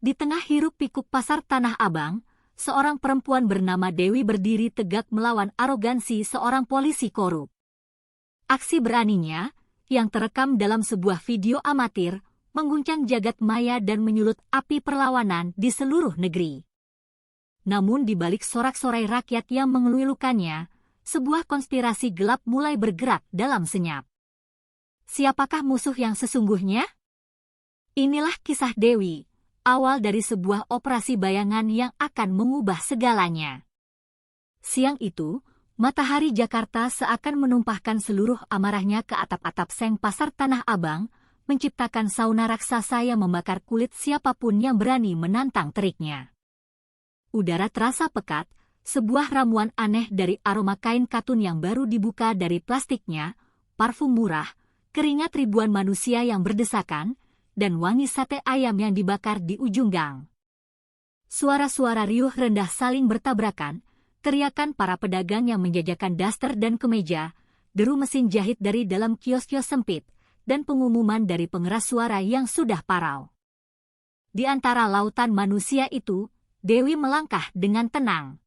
Di tengah hiruk-pikuk pasar Tanah Abang, seorang perempuan bernama Dewi berdiri tegak melawan arogansi seorang polisi korup. Aksi beraninya, yang terekam dalam sebuah video amatir, mengguncang jagat maya dan menyulut api perlawanan di seluruh negeri. Namun di balik sorak-sorai rakyat yang mengelulukannya, sebuah konspirasi gelap mulai bergerak dalam senyap. Siapakah musuh yang sesungguhnya? Inilah kisah Dewi, awal dari sebuah operasi bayangan yang akan mengubah segalanya. Siang itu, matahari Jakarta seakan menumpahkan seluruh amarahnya ke atap-atap seng pasar Tanah Abang, menciptakan sauna raksasa yang membakar kulit siapapun yang berani menantang teriknya. Udara terasa pekat, sebuah ramuan aneh dari aroma kain katun yang baru dibuka dari plastiknya, parfum murah, keringat ribuan manusia yang berdesakan, dan wangi sate ayam yang dibakar di ujung gang. Suara-suara riuh rendah saling bertabrakan, teriakan para pedagang yang menjajakan daster dan kemeja, deru mesin jahit dari dalam kios-kios sempit, dan pengumuman dari pengeras suara yang sudah parau. Di antara lautan manusia itu, Dewi melangkah dengan tenang.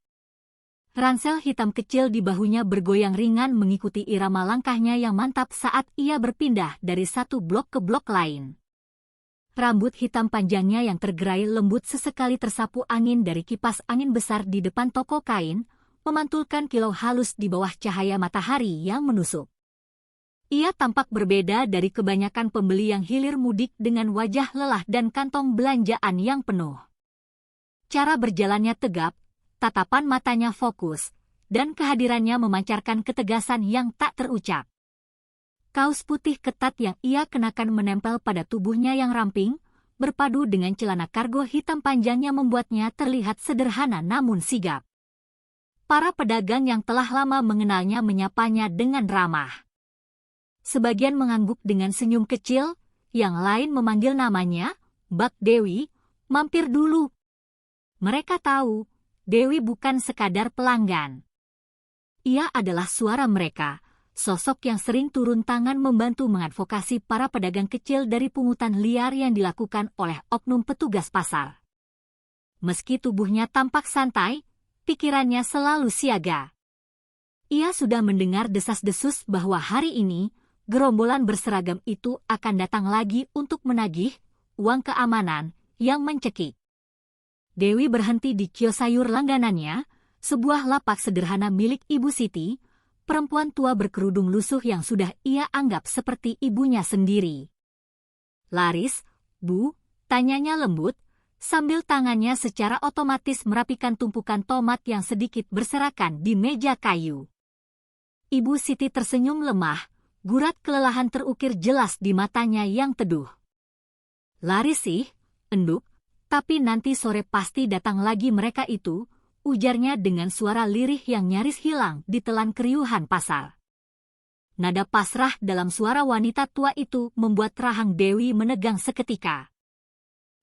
Ransel hitam kecil di bahunya bergoyang ringan mengikuti irama langkahnya yang mantap saat ia berpindah dari satu blok ke blok lain. Rambut hitam panjangnya yang tergerai lembut sesekali tersapu angin dari kipas angin besar di depan toko kain, memantulkan kilau halus di bawah cahaya matahari yang menusuk. Ia tampak berbeda dari kebanyakan pembeli yang hilir mudik dengan wajah lelah dan kantong belanjaan yang penuh. Cara berjalannya tegap, tatapan matanya fokus, dan kehadirannya memancarkan ketegasan yang tak terucap. Kaos putih ketat yang ia kenakan menempel pada tubuhnya yang ramping, berpadu dengan celana kargo hitam panjang yang membuatnya terlihat sederhana namun sigap. Para pedagang yang telah lama mengenalnya menyapanya dengan ramah. Sebagian mengangguk dengan senyum kecil, yang lain memanggil namanya, Bak Dewi, mampir dulu. Mereka tahu, Dewi bukan sekadar pelanggan. Ia adalah suara mereka. Sosok yang sering turun tangan membantu mengadvokasi para pedagang kecil dari pungutan liar yang dilakukan oleh oknum petugas pasar. Meski tubuhnya tampak santai, pikirannya selalu siaga. Ia sudah mendengar desas-desus bahwa hari ini, gerombolan berseragam itu akan datang lagi untuk menagih uang keamanan yang mencekik. Dewi berhenti di kios sayur langganannya, sebuah lapak sederhana milik Ibu Siti, perempuan tua berkerudung lusuh yang sudah ia anggap seperti ibunya sendiri. "Laris, Bu?" tanyanya lembut, sambil tangannya secara otomatis merapikan tumpukan tomat yang sedikit berserakan di meja kayu. Ibu Siti tersenyum lemah, gurat kelelahan terukir jelas di matanya yang teduh. "Laris sih, enduk, tapi nanti sore pasti datang lagi mereka itu," ujarnya dengan suara lirih yang nyaris hilang ditelan keriuhan pasar. Nada pasrah dalam suara wanita tua itu membuat rahang Dewi menegang seketika.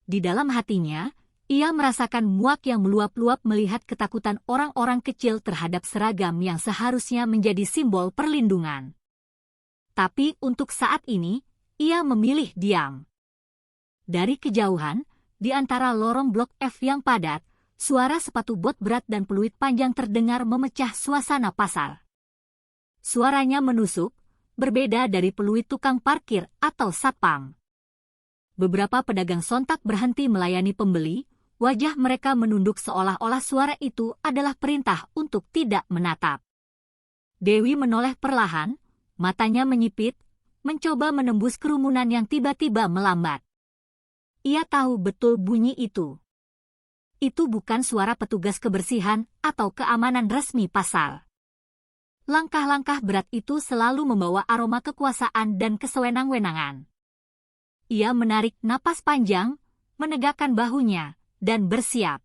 Di dalam hatinya, ia merasakan muak yang meluap-luap melihat ketakutan orang-orang kecil terhadap seragam yang seharusnya menjadi simbol perlindungan. Tapi untuk saat ini, ia memilih diam. Dari kejauhan, di antara lorong blok F yang padat, suara sepatu bot berat dan peluit panjang terdengar memecah suasana pasar. Suaranya menusuk, berbeda dari peluit tukang parkir atau satpam. Beberapa pedagang sontak berhenti melayani pembeli, wajah mereka menunduk seolah-olah suara itu adalah perintah untuk tidak menatap. Dewi menoleh perlahan, matanya menyipit, mencoba menembus kerumunan yang tiba-tiba melambat. Ia tahu betul bunyi itu. Itu bukan suara petugas kebersihan atau keamanan resmi pasar. Langkah-langkah berat itu selalu membawa aroma kekuasaan dan kesewenang-wenangan. Ia menarik napas panjang, menegakkan bahunya, dan bersiap.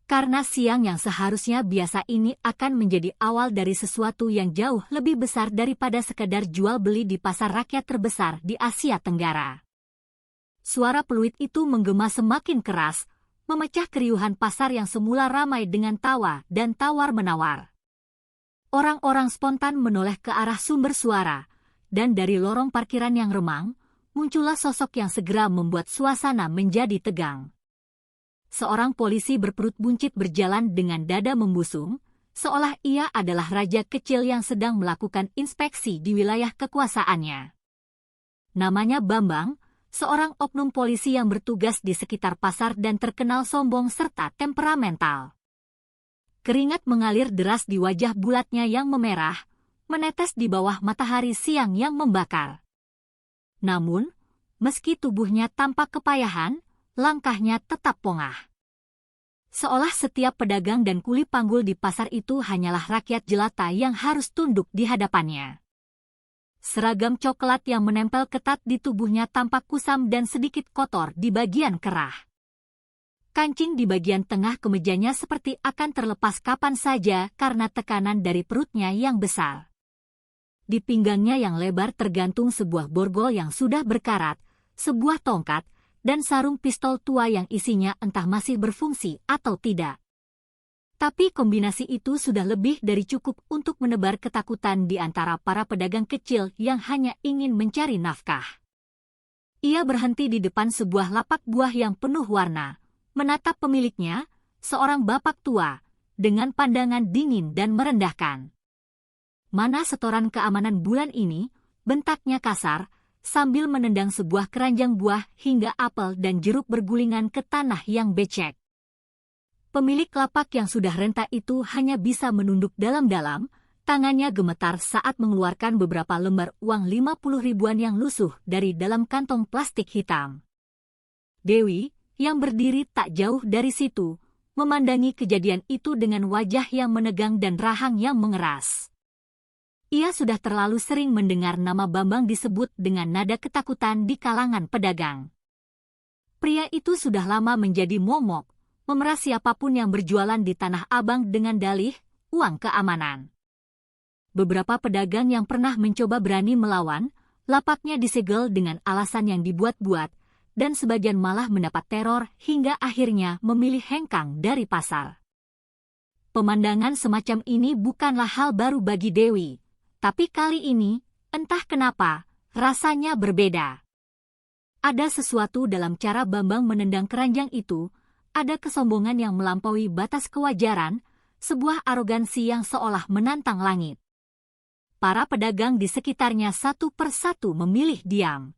Karena siang yang seharusnya biasa ini akan menjadi awal dari sesuatu yang jauh lebih besar daripada sekedar jual beli di pasar rakyat terbesar di Asia Tenggara. Suara peluit itu menggema semakin keras, memecah keriuhan pasar yang semula ramai dengan tawa dan tawar-menawar. Orang-orang spontan menoleh ke arah sumber suara, dan dari lorong parkiran yang remang, muncullah sosok yang segera membuat suasana menjadi tegang. Seorang polisi berperut buncit berjalan dengan dada membusung, seolah ia adalah raja kecil yang sedang melakukan inspeksi di wilayah kekuasaannya. Namanya Bambang, seorang oknum polisi yang bertugas di sekitar pasar dan terkenal sombong serta temperamental. Keringat mengalir deras di wajah bulatnya yang memerah, menetes di bawah matahari siang yang membakar. Namun, meski tubuhnya tampak kepayahan, langkahnya tetap pongah. Seolah setiap pedagang dan kuli panggul di pasar itu hanyalah rakyat jelata yang harus tunduk di hadapannya. Seragam coklat yang menempel ketat di tubuhnya tampak kusam dan sedikit kotor di bagian kerah. Kancing di bagian tengah kemejanya seperti akan terlepas kapan saja karena tekanan dari perutnya yang besar. Di pinggangnya yang lebar tergantung sebuah borgol yang sudah berkarat, sebuah tongkat, dan sarung pistol tua yang isinya entah masih berfungsi atau tidak. Tapi kombinasi itu sudah lebih dari cukup untuk menebar ketakutan di antara para pedagang kecil yang hanya ingin mencari nafkah. Ia berhenti di depan sebuah lapak buah yang penuh warna, menatap pemiliknya, seorang bapak tua, dengan pandangan dingin dan merendahkan. "Mana setoran keamanan bulan ini?" bentaknya kasar, sambil menendang sebuah keranjang buah hingga apel dan jeruk bergulingan ke tanah yang becek. Pemilik lapak yang sudah renta itu hanya bisa menunduk dalam-dalam, tangannya gemetar saat mengeluarkan beberapa lembar uang 50 ribuan yang lusuh dari dalam kantong plastik hitam. Dewi, yang berdiri tak jauh dari situ, memandangi kejadian itu dengan wajah yang menegang dan rahang yang mengeras. Ia sudah terlalu sering mendengar nama Bambang disebut dengan nada ketakutan di kalangan pedagang. Pria itu sudah lama menjadi momok, memeras siapapun yang berjualan di Tanah Abang dengan dalih uang keamanan. Beberapa pedagang yang pernah mencoba berani melawan, lapaknya disegel dengan alasan yang dibuat-buat, dan sebagian malah mendapat teror hingga akhirnya memilih hengkang dari pasar. Pemandangan semacam ini bukanlah hal baru bagi Dewi. Tapi kali ini, entah kenapa, rasanya berbeda. Ada sesuatu dalam cara Bambang menendang keranjang itu, ada kesombongan yang melampaui batas kewajaran, sebuah arogansi yang seolah menantang langit. Para pedagang di sekitarnya satu persatu memilih diam.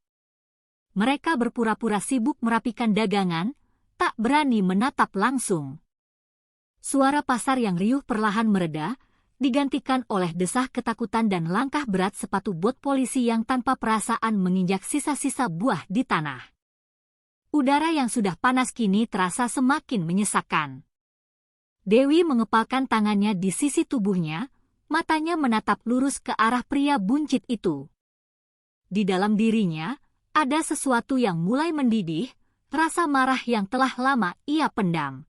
Mereka berpura-pura sibuk merapikan dagangan, tak berani menatap langsung. Suara pasar yang riuh perlahan mereda, digantikan oleh desah ketakutan dan langkah berat sepatu bot polisi yang tanpa perasaan menginjak sisa-sisa buah di tanah. Udara yang sudah panas kini terasa semakin menyesakkan. Dewi mengepalkan tangannya di sisi tubuhnya, matanya menatap lurus ke arah pria buncit itu. Di dalam dirinya, ada sesuatu yang mulai mendidih, rasa marah yang telah lama ia pendam.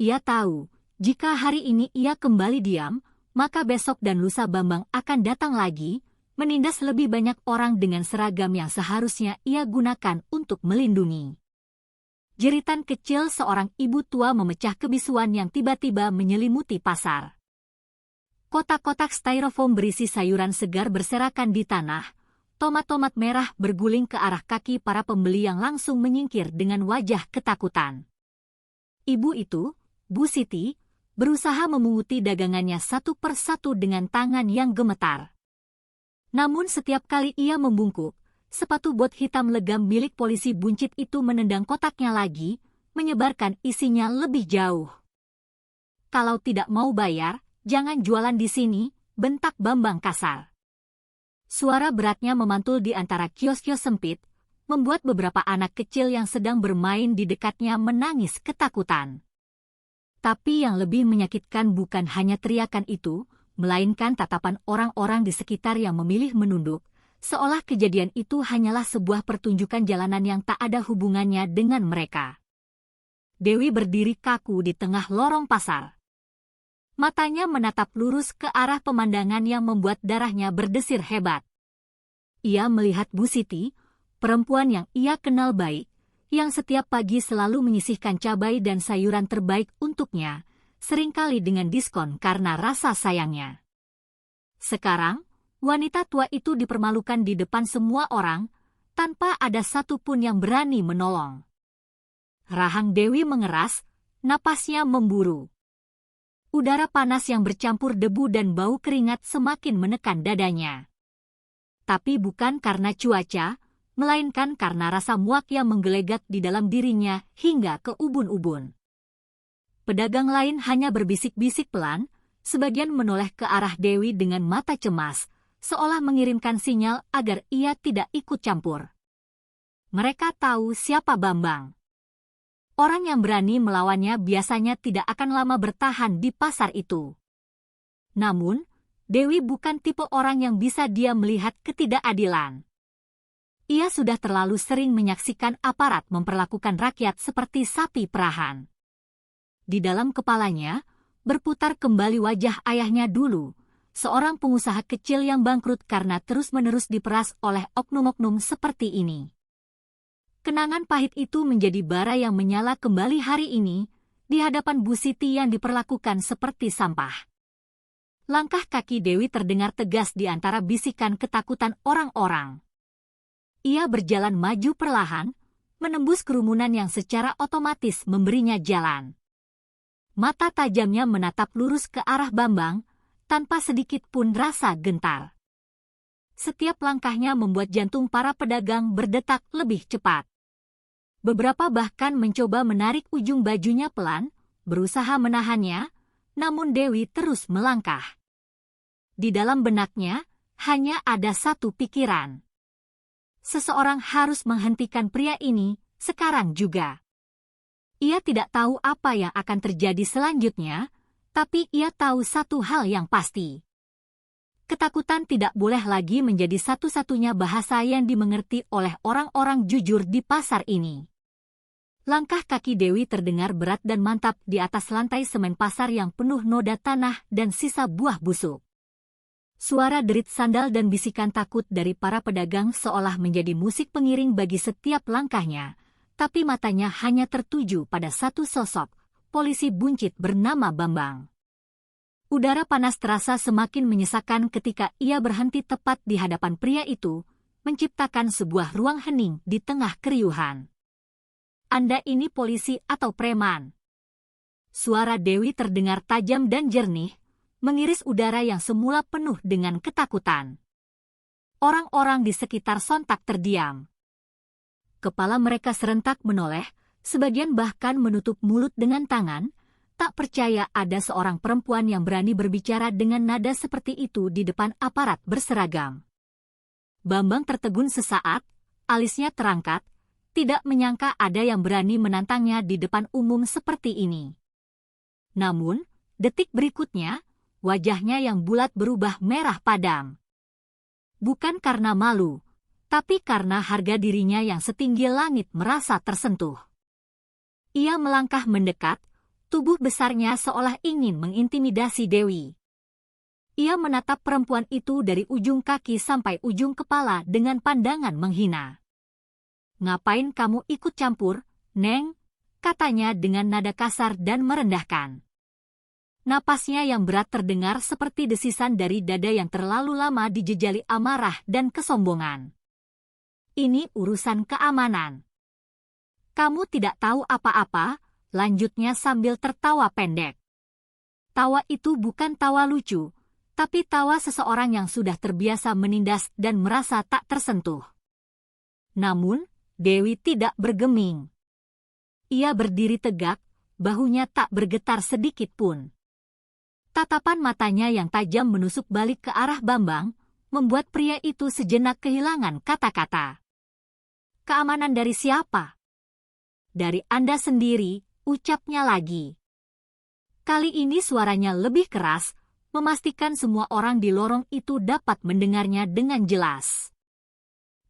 Ia tahu, jika hari ini ia kembali diam, maka besok dan lusa Bambang akan datang lagi, menindas lebih banyak orang dengan seragam yang seharusnya ia gunakan untuk melindungi. Jeritan kecil seorang ibu tua memecah kebisuan yang tiba-tiba menyelimuti pasar. Kotak-kotak styrofoam berisi sayuran segar berserakan di tanah, tomat-tomat merah berguling ke arah kaki para pembeli yang langsung menyingkir dengan wajah ketakutan. Ibu itu, Bu Siti, berusaha memunguti dagangannya satu persatu dengan tangan yang gemetar. Namun setiap kali ia membungkuk, sepatu bot hitam legam milik polisi buncit itu menendang kotaknya lagi, menyebarkan isinya lebih jauh. "Kalau tidak mau bayar, jangan jualan di sini," bentak Bambang kasar. Suara beratnya memantul di antara kios-kios sempit, membuat beberapa anak kecil yang sedang bermain di dekatnya menangis ketakutan. Tapi yang lebih menyakitkan bukan hanya teriakan itu, melainkan tatapan orang-orang di sekitar yang memilih menunduk, seolah kejadian itu hanyalah sebuah pertunjukan jalanan yang tak ada hubungannya dengan mereka. Dewi berdiri kaku di tengah lorong pasar. Matanya menatap lurus ke arah pemandangan yang membuat darahnya berdesir hebat. Ia melihat Bu Siti, perempuan yang ia kenal baik, yang setiap pagi selalu menyisihkan cabai dan sayuran terbaik untuknya, seringkali dengan diskon karena rasa sayangnya. Sekarang, wanita tua itu dipermalukan di depan semua orang, tanpa ada satupun yang berani menolong. Rahang Dewi mengeras, napasnya memburu. Udara panas yang bercampur debu dan bau keringat semakin menekan dadanya. Tapi bukan karena cuaca, melainkan karena rasa muak yang menggelegat di dalam dirinya hingga ke ubun-ubun. Pedagang lain hanya berbisik-bisik pelan, sebagian menoleh ke arah Dewi dengan mata cemas, seolah mengirimkan sinyal agar ia tidak ikut campur. Mereka tahu siapa Bambang. Orang yang berani melawannya biasanya tidak akan lama bertahan di pasar itu. Namun, Dewi bukan tipe orang yang bisa diam melihat ketidakadilan. Ia sudah terlalu sering menyaksikan aparat memperlakukan rakyat seperti sapi perahan. Di dalam kepalanya, berputar kembali wajah ayahnya dulu, seorang pengusaha kecil yang bangkrut karena terus-menerus diperas oleh oknum-oknum seperti ini. Kenangan pahit itu menjadi bara yang menyala kembali hari ini, di hadapan Bu Siti yang diperlakukan seperti sampah. Langkah kaki Dewi terdengar tegas di antara bisikan ketakutan orang-orang. Ia berjalan maju perlahan, menembus kerumunan yang secara otomatis memberinya jalan. Mata tajamnya menatap lurus ke arah Bambang, tanpa sedikit pun rasa gentar. Setiap langkahnya membuat jantung para pedagang berdetak lebih cepat. Beberapa bahkan mencoba menarik ujung bajunya pelan, berusaha menahannya, namun Dewi terus melangkah. Di dalam benaknya, hanya ada satu pikiran. Seseorang harus menghentikan pria ini, sekarang juga. Ia tidak tahu apa yang akan terjadi selanjutnya, tapi ia tahu satu hal yang pasti. Ketakutan tidak boleh lagi menjadi satu-satunya bahasa yang dimengerti oleh orang-orang jujur di pasar ini. Langkah kaki Dewi terdengar berat dan mantap di atas lantai semen pasar yang penuh noda tanah dan sisa buah busuk. Suara derit sandal dan bisikan takut dari para pedagang seolah menjadi musik pengiring bagi setiap langkahnya, tapi matanya hanya tertuju pada satu sosok, polisi buncit bernama Bambang. Udara panas terasa semakin menyesakan ketika ia berhenti tepat di hadapan pria itu, menciptakan sebuah ruang hening di tengah keriuhan. Anda ini polisi atau preman? Suara Dewi terdengar tajam dan jernih, mengiris udara yang semula penuh dengan ketakutan. Orang-orang di sekitar sontak terdiam. Kepala mereka serentak menoleh, sebagian bahkan menutup mulut dengan tangan, tak percaya ada seorang perempuan yang berani berbicara dengan nada seperti itu di depan aparat berseragam. Bambang tertegun sesaat, alisnya terangkat, tidak menyangka ada yang berani menantangnya di depan umum seperti ini. Namun, detik berikutnya, wajahnya yang bulat berubah merah padam. Bukan karena malu, tapi karena harga dirinya yang setinggi langit merasa tersentuh. Ia melangkah mendekat, tubuh besarnya seolah ingin mengintimidasi Dewi. Ia menatap perempuan itu dari ujung kaki sampai ujung kepala dengan pandangan menghina. "Ngapain kamu ikut campur, Neng?" katanya dengan nada kasar dan merendahkan. Napasnya yang berat terdengar seperti desisan dari dada yang terlalu lama dijejali amarah dan kesombongan. "Ini urusan keamanan. Kamu tidak tahu apa-apa," lanjutnya sambil tertawa pendek. Tawa itu bukan tawa lucu, tapi tawa seseorang yang sudah terbiasa menindas dan merasa tak tersentuh. Namun, Dewi tidak bergeming. Ia berdiri tegak, bahunya tak bergetar sedikit pun. Tatapan matanya yang tajam menusuk balik ke arah Bambang, membuat pria itu sejenak kehilangan kata-kata. "Keamanan dari siapa?" "Dari Anda sendiri," ucapnya lagi. Kali ini suaranya lebih keras, memastikan semua orang di lorong itu dapat mendengarnya dengan jelas.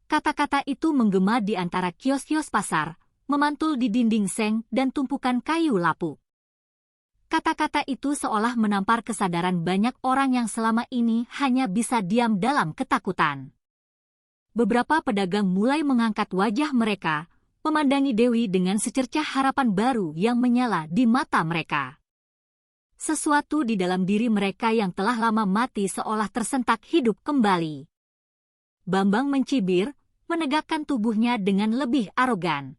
Kata-kata itu menggema di antara kios-kios pasar, memantul di dinding seng dan tumpukan kayu lapuk. Kata-kata itu seolah menampar kesadaran banyak orang yang selama ini hanya bisa diam dalam ketakutan. Beberapa pedagang mulai mengangkat wajah mereka, memandangi Dewi dengan secercah harapan baru yang menyala di mata mereka. Sesuatu di dalam diri mereka yang telah lama mati seolah tersentak hidup kembali. Bambang mencibir, menegakkan tubuhnya dengan lebih arogan.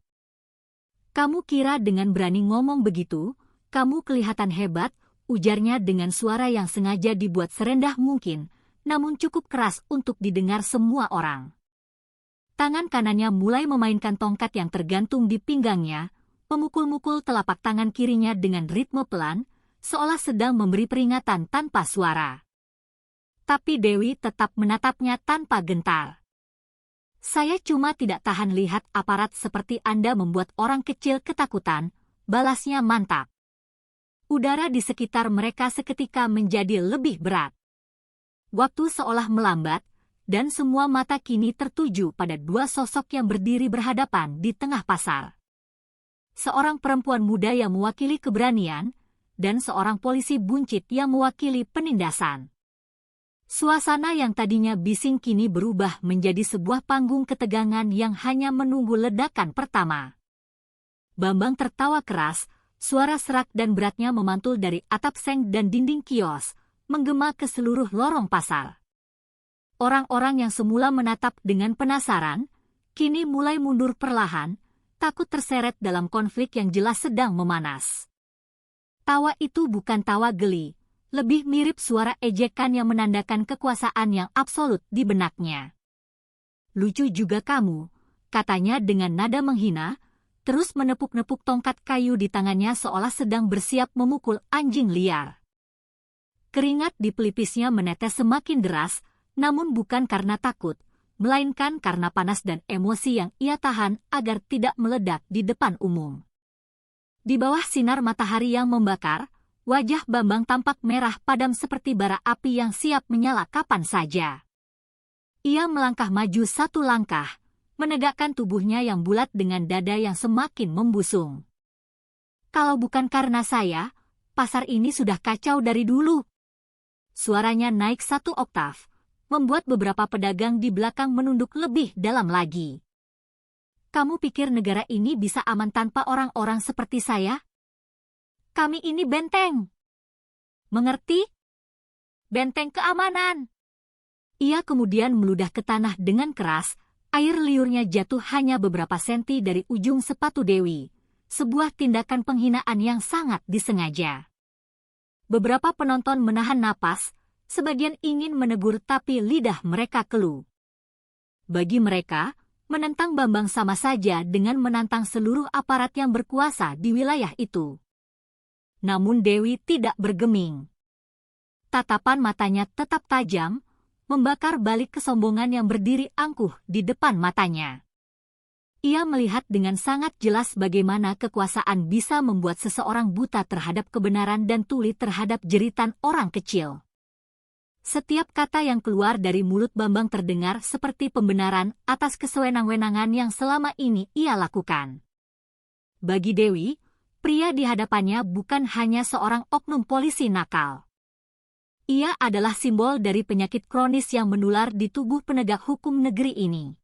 Kamu kira dengan berani ngomong begitu, kamu kelihatan hebat, ujarnya dengan suara yang sengaja dibuat serendah mungkin, namun cukup keras untuk didengar semua orang. Tangan kanannya mulai memainkan tongkat yang tergantung di pinggangnya, memukul-mukul telapak tangan kirinya dengan ritme pelan, seolah sedang memberi peringatan tanpa suara. Tapi Dewi tetap menatapnya tanpa gentar. Saya cuma tidak tahan lihat aparat seperti Anda membuat orang kecil ketakutan, balasnya mantap. Udara di sekitar mereka seketika menjadi lebih berat. Waktu seolah melambat, dan semua mata kini tertuju pada dua sosok yang berdiri berhadapan di tengah pasar. Seorang perempuan muda yang mewakili keberanian, dan seorang polisi buncit yang mewakili penindasan. Suasana yang tadinya bising kini berubah menjadi sebuah panggung ketegangan yang hanya menunggu ledakan pertama. Bambang tertawa keras, suara serak dan beratnya memantul dari atap seng dan dinding kios, menggema ke seluruh lorong pasar. Orang-orang yang semula menatap dengan penasaran, kini mulai mundur perlahan, takut terseret dalam konflik yang jelas sedang memanas. Tawa itu bukan tawa geli, lebih mirip suara ejekan yang menandakan kekuasaan yang absolut di benaknya. Lucu juga kamu, katanya dengan nada menghina, terus menepuk-nepuk tongkat kayu di tangannya seolah sedang bersiap memukul anjing liar. Keringat di pelipisnya menetes semakin deras, namun bukan karena takut, melainkan karena panas dan emosi yang ia tahan agar tidak meledak di depan umum. Di bawah sinar matahari yang membakar, wajah Bambang tampak merah padam seperti bara api yang siap menyala kapan saja. Ia melangkah maju satu langkah, menegakkan tubuhnya yang bulat dengan dada yang semakin membusung. Kalau bukan karena saya, pasar ini sudah kacau dari dulu. Suaranya naik satu oktav, membuat beberapa pedagang di belakang menunduk lebih dalam lagi. Kamu pikir negara ini bisa aman tanpa orang-orang seperti saya? Kami ini benteng. Mengerti? Benteng keamanan. Ia kemudian meludah ke tanah dengan keras, air liurnya jatuh hanya beberapa senti dari ujung sepatu Dewi, sebuah tindakan penghinaan yang sangat disengaja. Beberapa penonton menahan napas, sebagian ingin menegur tapi lidah mereka keluh. Bagi mereka, menentang Bambang sama saja dengan menantang seluruh aparat yang berkuasa di wilayah itu. Namun Dewi tidak bergeming. Tatapan matanya tetap tajam, membakar balik kesombongan yang berdiri angkuh di depan matanya. Ia melihat dengan sangat jelas bagaimana kekuasaan bisa membuat seseorang buta terhadap kebenaran dan tuli terhadap jeritan orang kecil. Setiap kata yang keluar dari mulut Bambang terdengar seperti pembenaran atas kesewenang-wenangan yang selama ini ia lakukan. Bagi Dewi, pria di hadapannya bukan hanya seorang oknum polisi nakal. Ia adalah simbol dari penyakit kronis yang menular di tubuh penegak hukum negeri ini.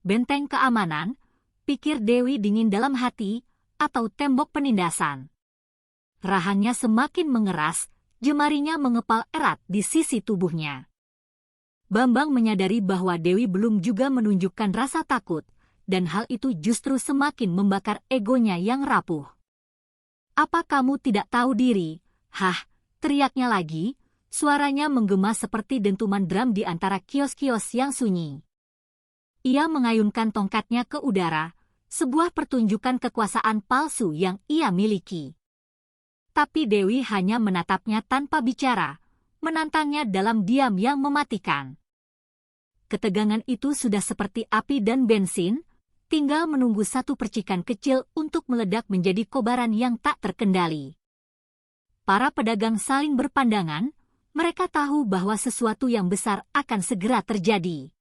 Benteng keamanan, pikir Dewi dingin dalam hati, atau tembok penindasan. Rahangnya semakin mengeras, jemarinya mengepal erat di sisi tubuhnya. Bambang menyadari bahwa Dewi belum juga menunjukkan rasa takut, dan hal itu justru semakin membakar egonya yang rapuh. Apa kamu tidak tahu diri? Hah, teriaknya lagi, suaranya menggema seperti dentuman drum di antara kios-kios yang sunyi. Ia mengayunkan tongkatnya ke udara, sebuah pertunjukan kekuasaan palsu yang ia miliki. Tapi Dewi hanya menatapnya tanpa bicara, menantangnya dalam diam yang mematikan. Ketegangan itu sudah seperti api dan bensin, tinggal menunggu satu percikan kecil untuk meledak menjadi kobaran yang tak terkendali. Para pedagang saling berpandangan, mereka tahu bahwa sesuatu yang besar akan segera terjadi.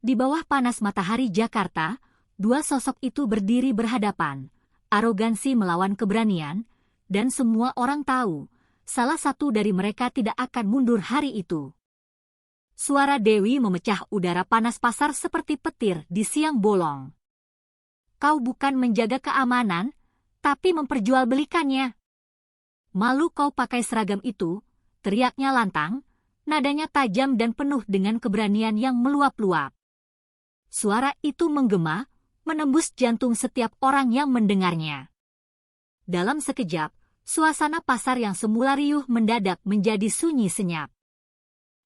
Di bawah panas matahari Jakarta, dua sosok itu berdiri berhadapan, arogansi melawan keberanian, dan semua orang tahu, salah satu dari mereka tidak akan mundur hari itu. Suara Dewi memecah udara panas pasar seperti petir di siang bolong. Kau bukan menjaga keamanan, tapi memperjualbelikannya. Malu kau pakai seragam itu, teriaknya lantang, nadanya tajam dan penuh dengan keberanian yang meluap-luap. Suara itu menggema, menembus jantung setiap orang yang mendengarnya. Dalam sekejap, suasana pasar yang semula riuh mendadak menjadi sunyi senyap.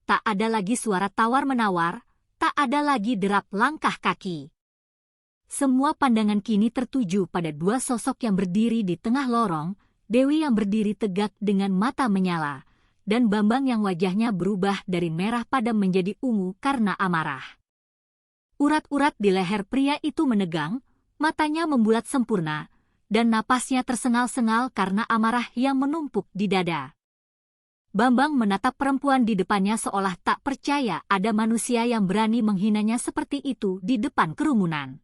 Tak ada lagi suara tawar-menawar, tak ada lagi derap langkah kaki. Semua pandangan kini tertuju pada dua sosok yang berdiri di tengah lorong, Dewi yang berdiri tegak dengan mata menyala, dan Bambang yang wajahnya berubah dari merah padam menjadi ungu karena amarah. Urat-urat di leher pria itu menegang, matanya membulat sempurna, dan napasnya tersengal-sengal karena amarah yang menumpuk di dada. Bambang menatap perempuan di depannya seolah tak percaya ada manusia yang berani menghinanya seperti itu di depan kerumunan.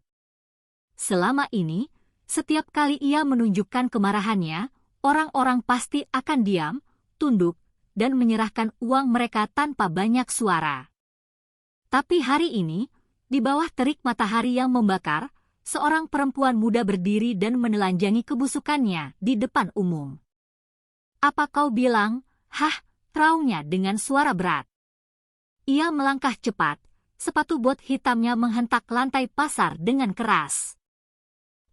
Selama ini, setiap kali ia menunjukkan kemarahannya, orang-orang pasti akan diam, tunduk, dan menyerahkan uang mereka tanpa banyak suara. Tapi hari ini, di bawah terik matahari yang membakar, seorang perempuan muda berdiri dan menelanjangi kebusukannya di depan umum. "Apa kau bilang? Hah?" Raungnya dengan suara berat. Ia melangkah cepat, sepatu bot hitamnya menghentak lantai pasar dengan keras.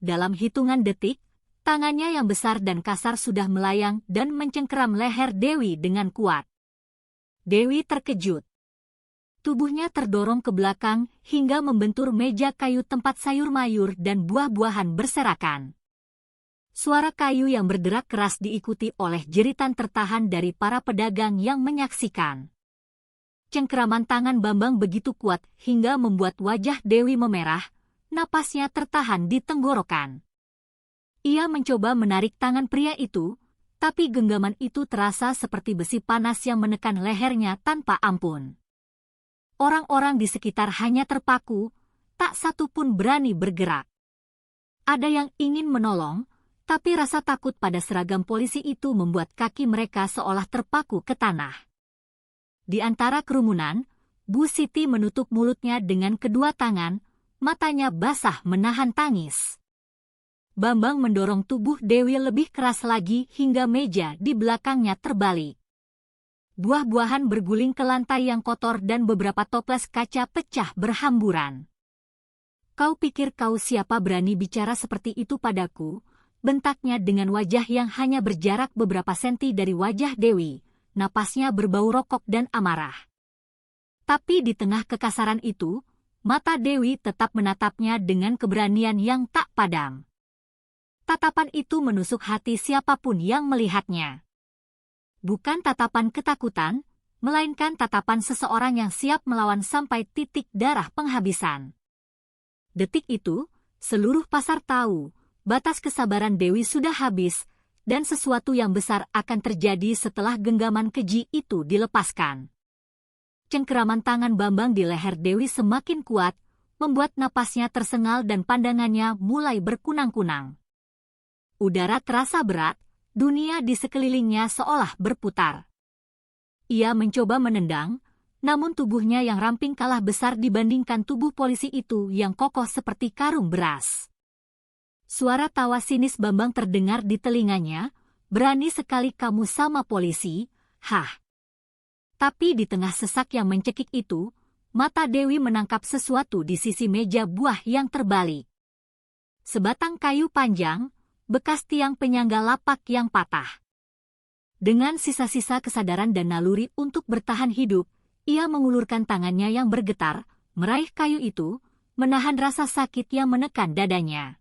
Dalam hitungan detik, tangannya yang besar dan kasar sudah melayang dan mencengkeram leher Dewi dengan kuat. Dewi terkejut. Tubuhnya terdorong ke belakang hingga membentur meja kayu tempat sayur mayur dan buah-buahan berserakan. Suara kayu yang berderak keras diikuti oleh jeritan tertahan dari para pedagang yang menyaksikan. Cengkeraman tangan Bambang begitu kuat hingga membuat wajah Dewi memerah, napasnya tertahan di tenggorokan. Ia mencoba menarik tangan pria itu, tapi genggaman itu terasa seperti besi panas yang menekan lehernya tanpa ampun. Orang-orang di sekitar hanya terpaku, tak satu pun berani bergerak. Ada yang ingin menolong, tapi rasa takut pada seragam polisi itu membuat kaki mereka seolah terpaku ke tanah. Di antara kerumunan, Bu Siti menutup mulutnya dengan kedua tangan, matanya basah menahan tangis. Bambang mendorong tubuh Dewi lebih keras lagi hingga meja di belakangnya terbalik. Buah-buahan berguling ke lantai yang kotor dan beberapa toples kaca pecah berhamburan. "Kau pikir kau siapa berani bicara seperti itu padaku?" bentaknya dengan wajah yang hanya berjarak beberapa senti dari wajah Dewi, napasnya berbau rokok dan amarah. Tapi di tengah kekasaran itu, mata Dewi tetap menatapnya dengan keberanian yang tak padam. Tatapan itu menusuk hati siapapun yang melihatnya. Bukan tatapan ketakutan, melainkan tatapan seseorang yang siap melawan sampai titik darah penghabisan. Detik itu, seluruh pasar tahu, batas kesabaran Dewi sudah habis, dan sesuatu yang besar akan terjadi setelah genggaman keji itu dilepaskan. Cengkeraman tangan Bambang di leher Dewi semakin kuat, membuat napasnya tersengal dan pandangannya mulai berkunang-kunang. Udara terasa berat, dunia di sekelilingnya seolah berputar. Ia mencoba menendang, namun tubuhnya yang ramping kalah besar dibandingkan tubuh polisi itu yang kokoh seperti karung beras. Suara tawa sinis Bambang terdengar di telinganya, "Berani sekali kamu sama polisi, hah?" Tapi di tengah sesak yang mencekik itu, mata Dewi menangkap sesuatu di sisi meja buah yang terbalik. Sebatang kayu panjang, bekas tiang penyangga lapak yang patah. Dengan sisa-sisa kesadaran dan naluri untuk bertahan hidup, ia mengulurkan tangannya yang bergetar, meraih kayu itu, menahan rasa sakit yang menekan dadanya.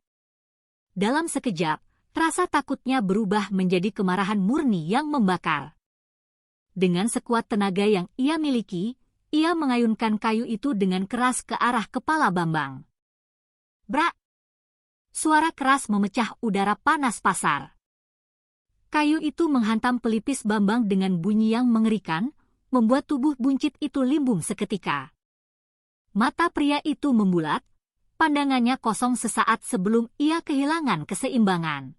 Dalam sekejap, rasa takutnya berubah menjadi kemarahan murni yang membakar. Dengan sekuat tenaga yang ia miliki, ia mengayunkan kayu itu dengan keras ke arah kepala Bambang. Brak! Suara keras memecah udara panas pasar. Kayu itu menghantam pelipis Bambang dengan bunyi yang mengerikan, membuat tubuh buncit itu limbung seketika. Mata pria itu membulat, pandangannya kosong sesaat sebelum ia kehilangan keseimbangan.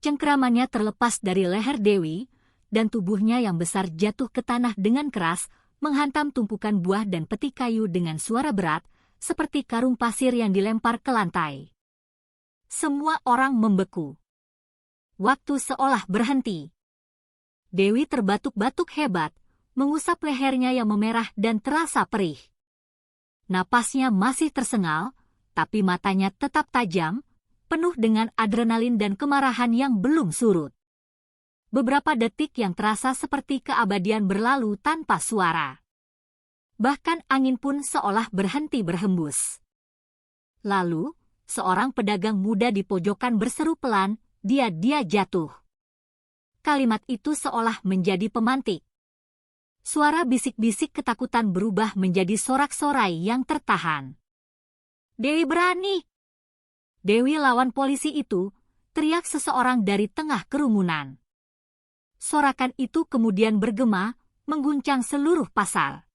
Cengkeramannya terlepas dari leher Dewi, dan tubuhnya yang besar jatuh ke tanah dengan keras, menghantam tumpukan buah dan peti kayu dengan suara berat, seperti karung pasir yang dilempar ke lantai. Semua orang membeku. Waktu seolah berhenti. Dewi terbatuk-batuk hebat, mengusap lehernya yang memerah dan terasa perih. Napasnya masih tersengal, tapi matanya tetap tajam, penuh dengan adrenalin dan kemarahan yang belum surut. Beberapa detik yang terasa seperti keabadian berlalu tanpa suara. Bahkan angin pun seolah berhenti berhembus. Lalu, seorang pedagang muda di pojokan berseru pelan, dia jatuh. Kalimat itu seolah menjadi pemantik. Suara bisik-bisik ketakutan berubah menjadi sorak-sorai yang tertahan. Dewi berani! Dewi lawan polisi itu, teriak seseorang dari tengah kerumunan. Sorakan itu kemudian bergema, mengguncang seluruh pasar.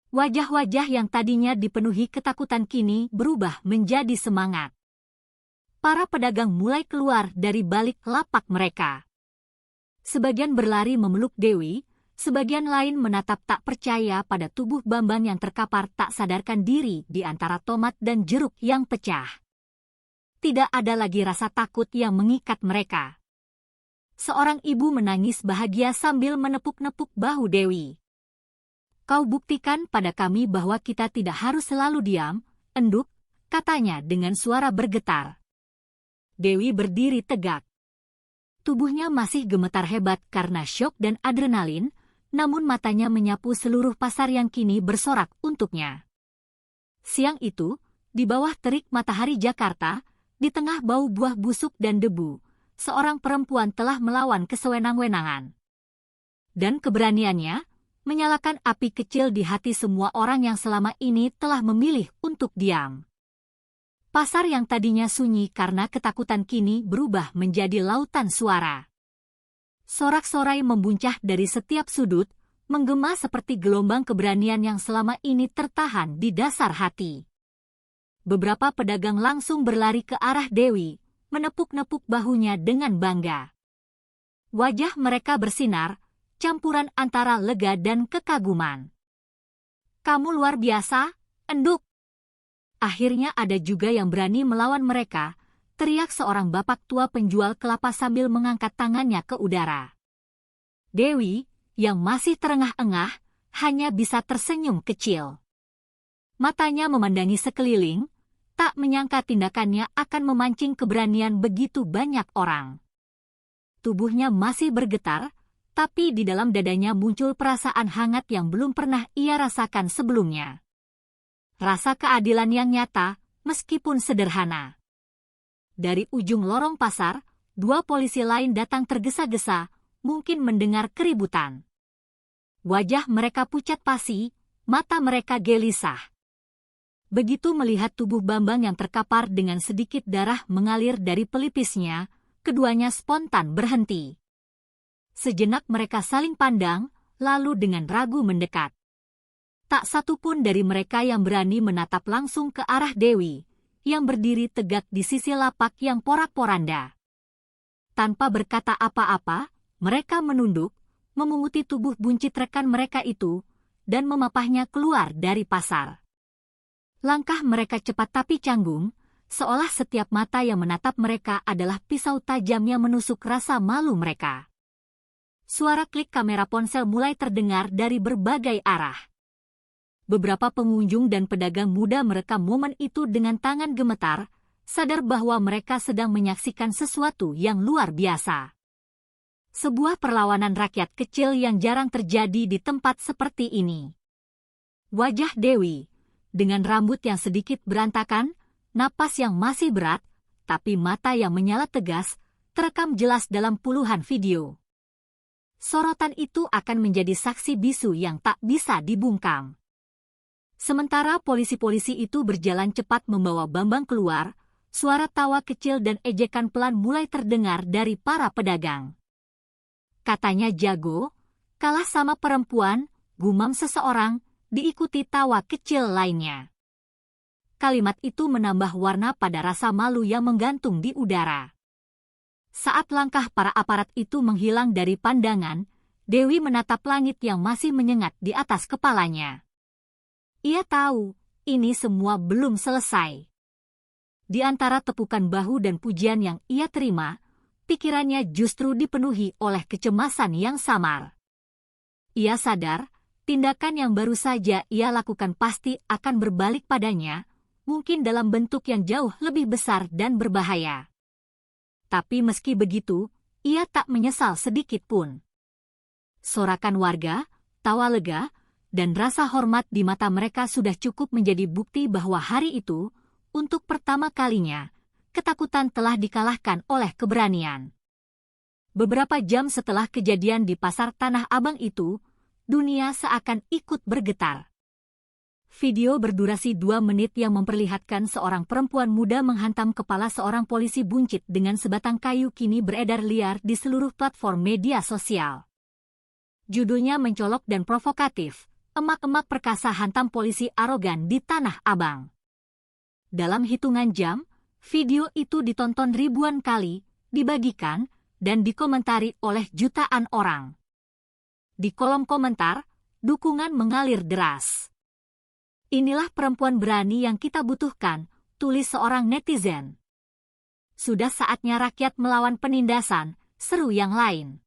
Wajah-wajah yang tadinya dipenuhi ketakutan kini berubah menjadi semangat. Para pedagang mulai keluar dari balik lapak mereka. Sebagian berlari memeluk Dewi, sebagian lain menatap tak percaya pada tubuh Bambang yang terkapar tak sadarkan diri di antara tomat dan jeruk yang pecah. Tidak ada lagi rasa takut yang mengikat mereka. Seorang ibu menangis bahagia sambil menepuk-nepuk bahu Dewi. Kau buktikan pada kami bahwa kita tidak harus selalu diam, enduk, katanya dengan suara bergetar. Dewi berdiri tegak. Tubuhnya masih gemetar hebat karena syok dan adrenalin, namun matanya menyapu seluruh pasar yang kini bersorak untuknya. Siang itu, di bawah terik matahari Jakarta, di tengah bau buah busuk dan debu, seorang perempuan telah melawan kesewenang-wenangan. Dan keberaniannya, menyalakan api kecil di hati semua orang yang selama ini telah memilih untuk diam. Pasar yang tadinya sunyi karena ketakutan kini berubah menjadi lautan suara. Sorak-sorai membuncah dari setiap sudut, menggema seperti gelombang keberanian yang selama ini tertahan di dasar hati. Beberapa pedagang langsung berlari ke arah Dewi, menepuk-nepuk bahunya dengan bangga. Wajah mereka bersinar, campuran antara lega dan kekaguman. Kamu luar biasa, enduk. Akhirnya ada juga yang berani melawan mereka, teriak seorang bapak tua penjual kelapa sambil mengangkat tangannya ke udara. Dewi, yang masih terengah-engah, hanya bisa tersenyum kecil. Matanya memandangi sekeliling, tak menyangka tindakannya akan memancing keberanian begitu banyak orang. Tubuhnya masih bergetar, tapi di dalam dadanya muncul perasaan hangat yang belum pernah ia rasakan sebelumnya. Rasa keadilan yang nyata, meskipun sederhana. Dari ujung lorong pasar, dua polisi lain datang tergesa-gesa, mungkin mendengar keributan. Wajah mereka pucat pasi, mata mereka gelisah. Begitu melihat tubuh Bambang yang terkapar dengan sedikit darah mengalir dari pelipisnya, keduanya spontan berhenti. Sejenak mereka saling pandang, lalu dengan ragu mendekat. Tak satu pun dari mereka yang berani menatap langsung ke arah Dewi, yang berdiri tegak di sisi lapak yang porak-poranda. Tanpa berkata apa-apa, mereka menunduk, memunguti tubuh buncit rekan mereka itu, dan memapahnya keluar dari pasar. Langkah mereka cepat tapi canggung, seolah setiap mata yang menatap mereka adalah pisau tajam yang menusuk rasa malu mereka. Suara klik kamera ponsel mulai terdengar dari berbagai arah. Beberapa pengunjung dan pedagang muda merekam momen itu dengan tangan gemetar, sadar bahwa mereka sedang menyaksikan sesuatu yang luar biasa. Sebuah perlawanan rakyat kecil yang jarang terjadi di tempat seperti ini. Wajah Dewi, dengan rambut yang sedikit berantakan, napas yang masih berat, tapi mata yang menyala tegas, terekam jelas dalam puluhan video. Sorotan itu akan menjadi saksi bisu yang tak bisa dibungkam. Sementara polisi-polisi itu berjalan cepat membawa Bambang keluar, suara tawa kecil dan ejekan pelan mulai terdengar dari para pedagang. Katanya jago, kalah sama perempuan, gumam seseorang, diikuti tawa kecil lainnya. Kalimat itu menambah warna pada rasa malu yang menggantung di udara. Saat langkah para aparat itu menghilang dari pandangan, Dewi menatap langit yang masih menyengat di atas kepalanya. Ia tahu, ini semua belum selesai. Di antara tepukan bahu dan pujian yang ia terima, pikirannya justru dipenuhi oleh kecemasan yang samar. Ia sadar, tindakan yang baru saja ia lakukan pasti akan berbalik padanya, mungkin dalam bentuk yang jauh lebih besar dan berbahaya. Tapi meski begitu, ia tak menyesal sedikit pun. Sorakan warga, tawa lega, dan rasa hormat di mata mereka sudah cukup menjadi bukti bahwa hari itu, untuk pertama kalinya, ketakutan telah dikalahkan oleh keberanian. Beberapa jam setelah kejadian di Pasar Tanah Abang itu, dunia seakan ikut bergetar. Video berdurasi 2 menit yang memperlihatkan seorang perempuan muda menghantam kepala seorang polisi buncit dengan sebatang kayu kini beredar liar di seluruh platform media sosial. Judulnya mencolok dan provokatif, "Emak-emak perkasa hantam polisi arogan di Tanah Abang." Dalam hitungan jam, video itu ditonton ribuan kali, dibagikan, dan dikomentari oleh jutaan orang. Di kolom komentar, dukungan mengalir deras. "Inilah perempuan berani yang kita butuhkan," tulis seorang netizen. "Sudah saatnya rakyat melawan penindasan," seru yang lain.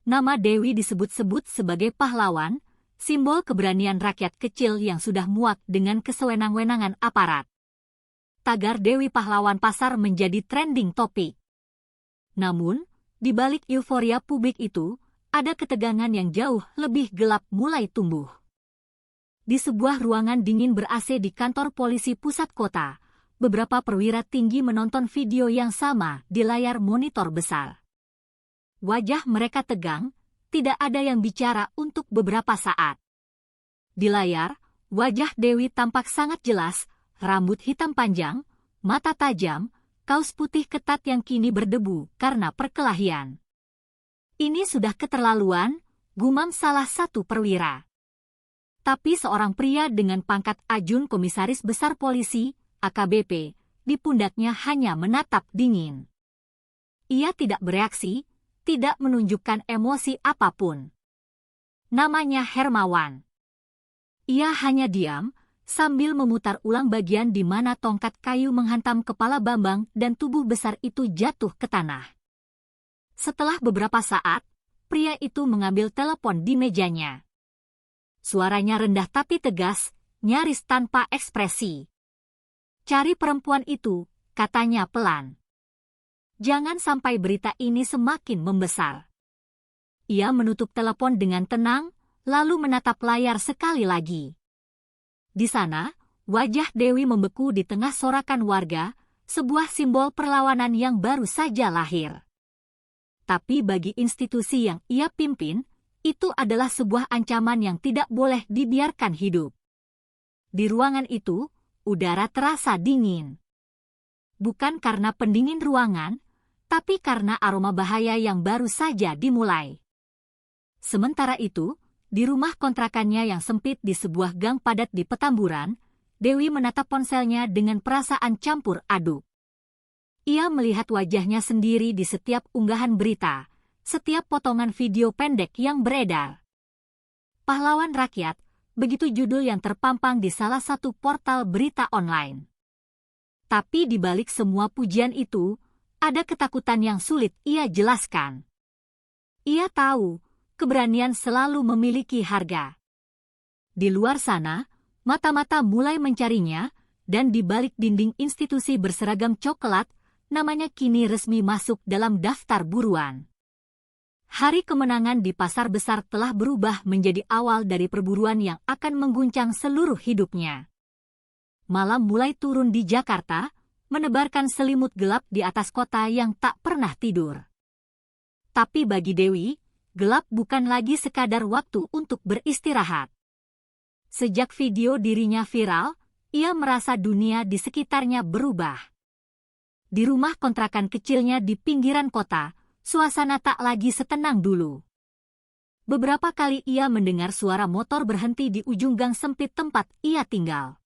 Nama Dewi disebut-sebut sebagai pahlawan, simbol keberanian rakyat kecil yang sudah muak dengan kesewenang-wenangan aparat. Tagar Dewi Pahlawan Pasar menjadi trending topik. Namun, di balik euforia publik itu, ada ketegangan yang jauh lebih gelap mulai tumbuh. Di sebuah ruangan dingin ber-AC di kantor polisi pusat kota, beberapa perwira tinggi menonton video yang sama di layar monitor besar. Wajah mereka tegang, tidak ada yang bicara untuk beberapa saat. Di layar, wajah Dewi tampak sangat jelas, rambut hitam panjang, mata tajam, kaos putih ketat yang kini berdebu karena perkelahian. "Ini sudah keterlaluan," gumam salah satu perwira. Tapi seorang pria dengan pangkat Ajun Komisaris Besar Polisi, AKBP, di pundaknya hanya menatap dingin. Ia tidak bereaksi, tidak menunjukkan emosi apapun. Namanya Hermawan. Ia hanya diam, sambil memutar ulang bagian di mana tongkat kayu menghantam kepala Bambang dan tubuh besar itu jatuh ke tanah. Setelah beberapa saat, pria itu mengambil telepon di mejanya. Suaranya rendah tapi tegas, nyaris tanpa ekspresi. "Cari perempuan itu," katanya pelan. "Jangan sampai berita ini semakin membesar." Ia menutup telepon dengan tenang, lalu menatap layar sekali lagi. Di sana, wajah Dewi membeku di tengah sorakan warga, sebuah simbol perlawanan yang baru saja lahir. Tapi bagi institusi yang ia pimpin, itu adalah sebuah ancaman yang tidak boleh dibiarkan hidup. Di ruangan itu, udara terasa dingin. Bukan karena pendingin ruangan, tapi karena aroma bahaya yang baru saja dimulai. Sementara itu, di rumah kontrakannya yang sempit di sebuah gang padat di Petamburan, Dewi menatap ponselnya dengan perasaan campur aduk. Ia melihat wajahnya sendiri di setiap unggahan berita, setiap potongan video pendek yang beredar. "Pahlawan Rakyat," begitu judul yang terpampang di salah satu portal berita online. Tapi di balik semua pujian itu, ada ketakutan yang sulit ia jelaskan. Ia tahu, keberanian selalu memiliki harga. Di luar sana, mata-mata mulai mencarinya, dan di balik dinding institusi berseragam coklat, namanya kini resmi masuk dalam daftar buruan. Hari kemenangan di Pasar Besar telah berubah menjadi awal dari perburuan yang akan mengguncang seluruh hidupnya. Malam mulai turun di Jakarta, menebarkan selimut gelap di atas kota yang tak pernah tidur. Tapi bagi Dewi, gelap bukan lagi sekadar waktu untuk beristirahat. Sejak video dirinya viral, ia merasa dunia di sekitarnya berubah. Di rumah kontrakan kecilnya di pinggiran kota, suasana tak lagi setenang dulu. Beberapa kali ia mendengar suara motor berhenti di ujung gang sempit tempat ia tinggal.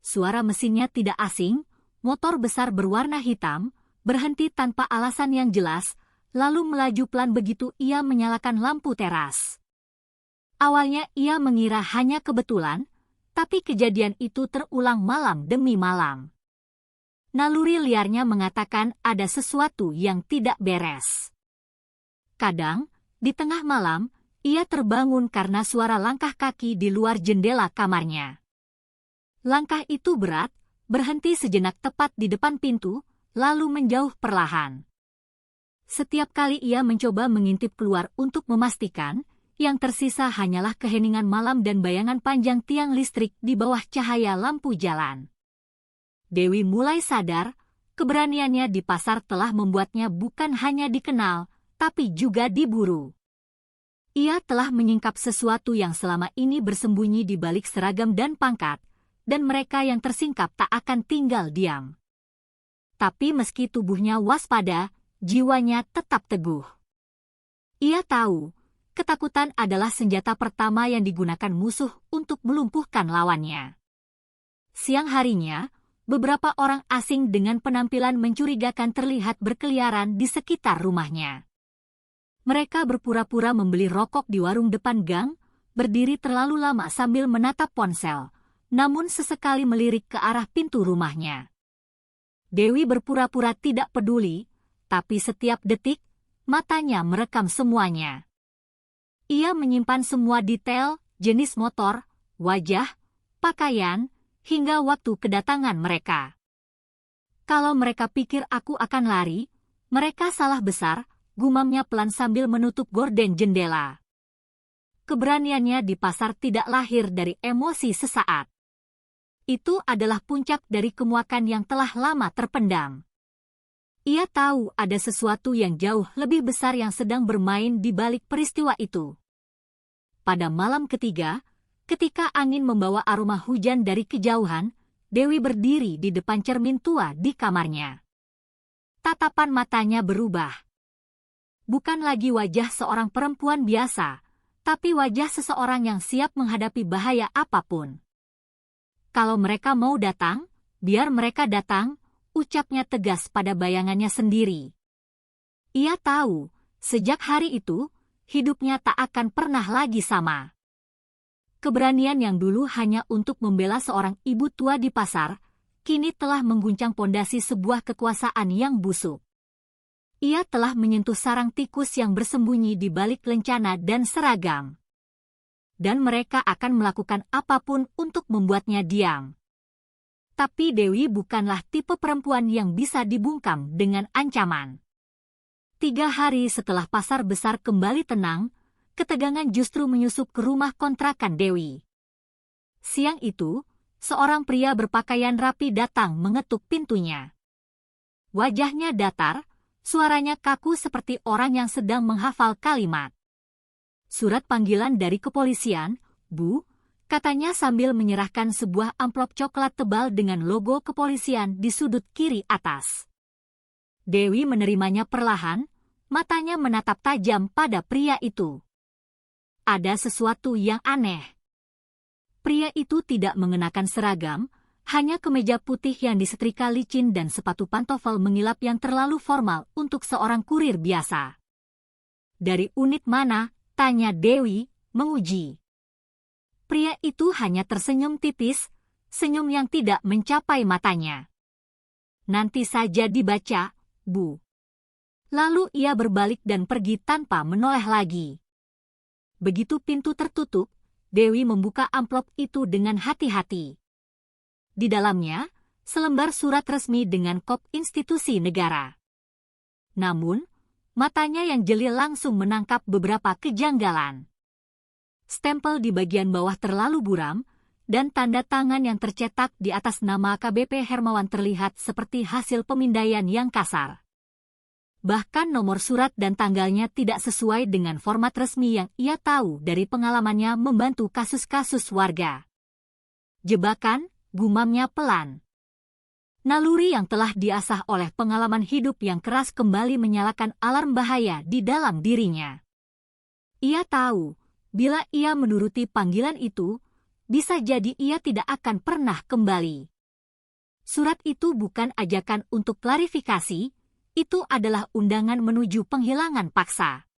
Suara mesinnya tidak asing, motor besar berwarna hitam, berhenti tanpa alasan yang jelas, lalu melaju pelan begitu ia menyalakan lampu teras. Awalnya ia mengira hanya kebetulan, tapi kejadian itu terulang malam demi malam. Naluri liarnya mengatakan ada sesuatu yang tidak beres. Kadang, di tengah malam, ia terbangun karena suara langkah kaki di luar jendela kamarnya. Langkah itu berat, berhenti sejenak tepat di depan pintu, lalu menjauh perlahan. Setiap kali ia mencoba mengintip keluar untuk memastikan, yang tersisa hanyalah keheningan malam dan bayangan panjang tiang listrik di bawah cahaya lampu jalan. Dewi mulai sadar, keberaniannya di pasar telah membuatnya bukan hanya dikenal, tapi juga diburu. Ia telah menyingkap sesuatu yang selama ini bersembunyi di balik seragam dan pangkat, dan mereka yang tersingkap tak akan tinggal diam. Tapi meski tubuhnya waspada, jiwanya tetap teguh. Ia tahu, ketakutan adalah senjata pertama yang digunakan musuh untuk melumpuhkan lawannya. Siang harinya, beberapa orang asing dengan penampilan mencurigakan terlihat berkeliaran di sekitar rumahnya. Mereka berpura-pura membeli rokok di warung depan gang, berdiri terlalu lama sambil menatap ponsel, namun sesekali melirik ke arah pintu rumahnya. Dewi berpura-pura tidak peduli, tapi setiap detik, matanya merekam semuanya. Ia menyimpan semua detail, jenis motor, wajah, pakaian, hingga waktu kedatangan mereka. Kalau mereka pikir aku akan lari, mereka salah besar, gumamnya pelan sambil menutup gorden jendela. Keberaniannya di pasar tidak lahir dari emosi sesaat. Itu adalah puncak dari kemuakan yang telah lama terpendam. Ia tahu ada sesuatu yang jauh lebih besar yang sedang bermain di balik peristiwa itu. Pada malam ketiga, ketika angin membawa aroma hujan dari kejauhan, Dewi berdiri di depan cermin tua di kamarnya. Tatapan matanya berubah. Bukan lagi wajah seorang perempuan biasa, tapi wajah seseorang yang siap menghadapi bahaya apapun. Kalau mereka mau datang, biar mereka datang, ucapnya tegas pada bayangannya sendiri. Ia tahu, sejak hari itu, hidupnya tak akan pernah lagi sama. Keberanian yang dulu hanya untuk membela seorang ibu tua di pasar, kini telah mengguncang pondasi sebuah kekuasaan yang busuk. Ia telah menyentuh sarang tikus yang bersembunyi di balik lencana dan seragam. Dan mereka akan melakukan apapun untuk membuatnya diam. Tapi Dewi bukanlah tipe perempuan yang bisa dibungkam dengan ancaman. 3 hari setelah pasar besar kembali tenang, ketegangan justru menyusup ke rumah kontrakan Dewi. Siang itu, seorang pria berpakaian rapi datang mengetuk pintunya. Wajahnya datar, suaranya kaku seperti orang yang sedang menghafal kalimat. Surat panggilan dari kepolisian, Bu, katanya sambil menyerahkan sebuah amplop coklat tebal dengan logo kepolisian di sudut kiri atas. Dewi menerimanya perlahan, matanya menatap tajam pada pria itu. Ada sesuatu yang aneh. Pria itu tidak mengenakan seragam, hanya kemeja putih yang disetrika licin dan sepatu pantofel mengilap yang terlalu formal untuk seorang kurir biasa. Dari unit mana? Tanya Dewi, menguji. Pria itu hanya tersenyum tipis, senyum yang tidak mencapai matanya. Nanti saja dibaca, Bu. Lalu ia berbalik dan pergi tanpa menoleh lagi. Begitu pintu tertutup, Dewi membuka amplop itu dengan hati-hati. Di dalamnya, selembar surat resmi dengan kop institusi negara. Namun, matanya yang jeli langsung menangkap beberapa kejanggalan. Stempel di bagian bawah terlalu buram, dan tanda tangan yang tercetak di atas nama AKBP Hermawan terlihat seperti hasil pemindaian yang kasar. Bahkan nomor surat dan tanggalnya tidak sesuai dengan format resmi yang ia tahu dari pengalamannya membantu kasus-kasus warga. Jebakan, gumamnya pelan. Naluri yang telah diasah oleh pengalaman hidup yang keras kembali menyalakan alarm bahaya di dalam dirinya. Ia tahu, bila ia menuruti panggilan itu, bisa jadi ia tidak akan pernah kembali. Surat itu bukan ajakan untuk klarifikasi, itu adalah undangan menuju penghilangan paksa.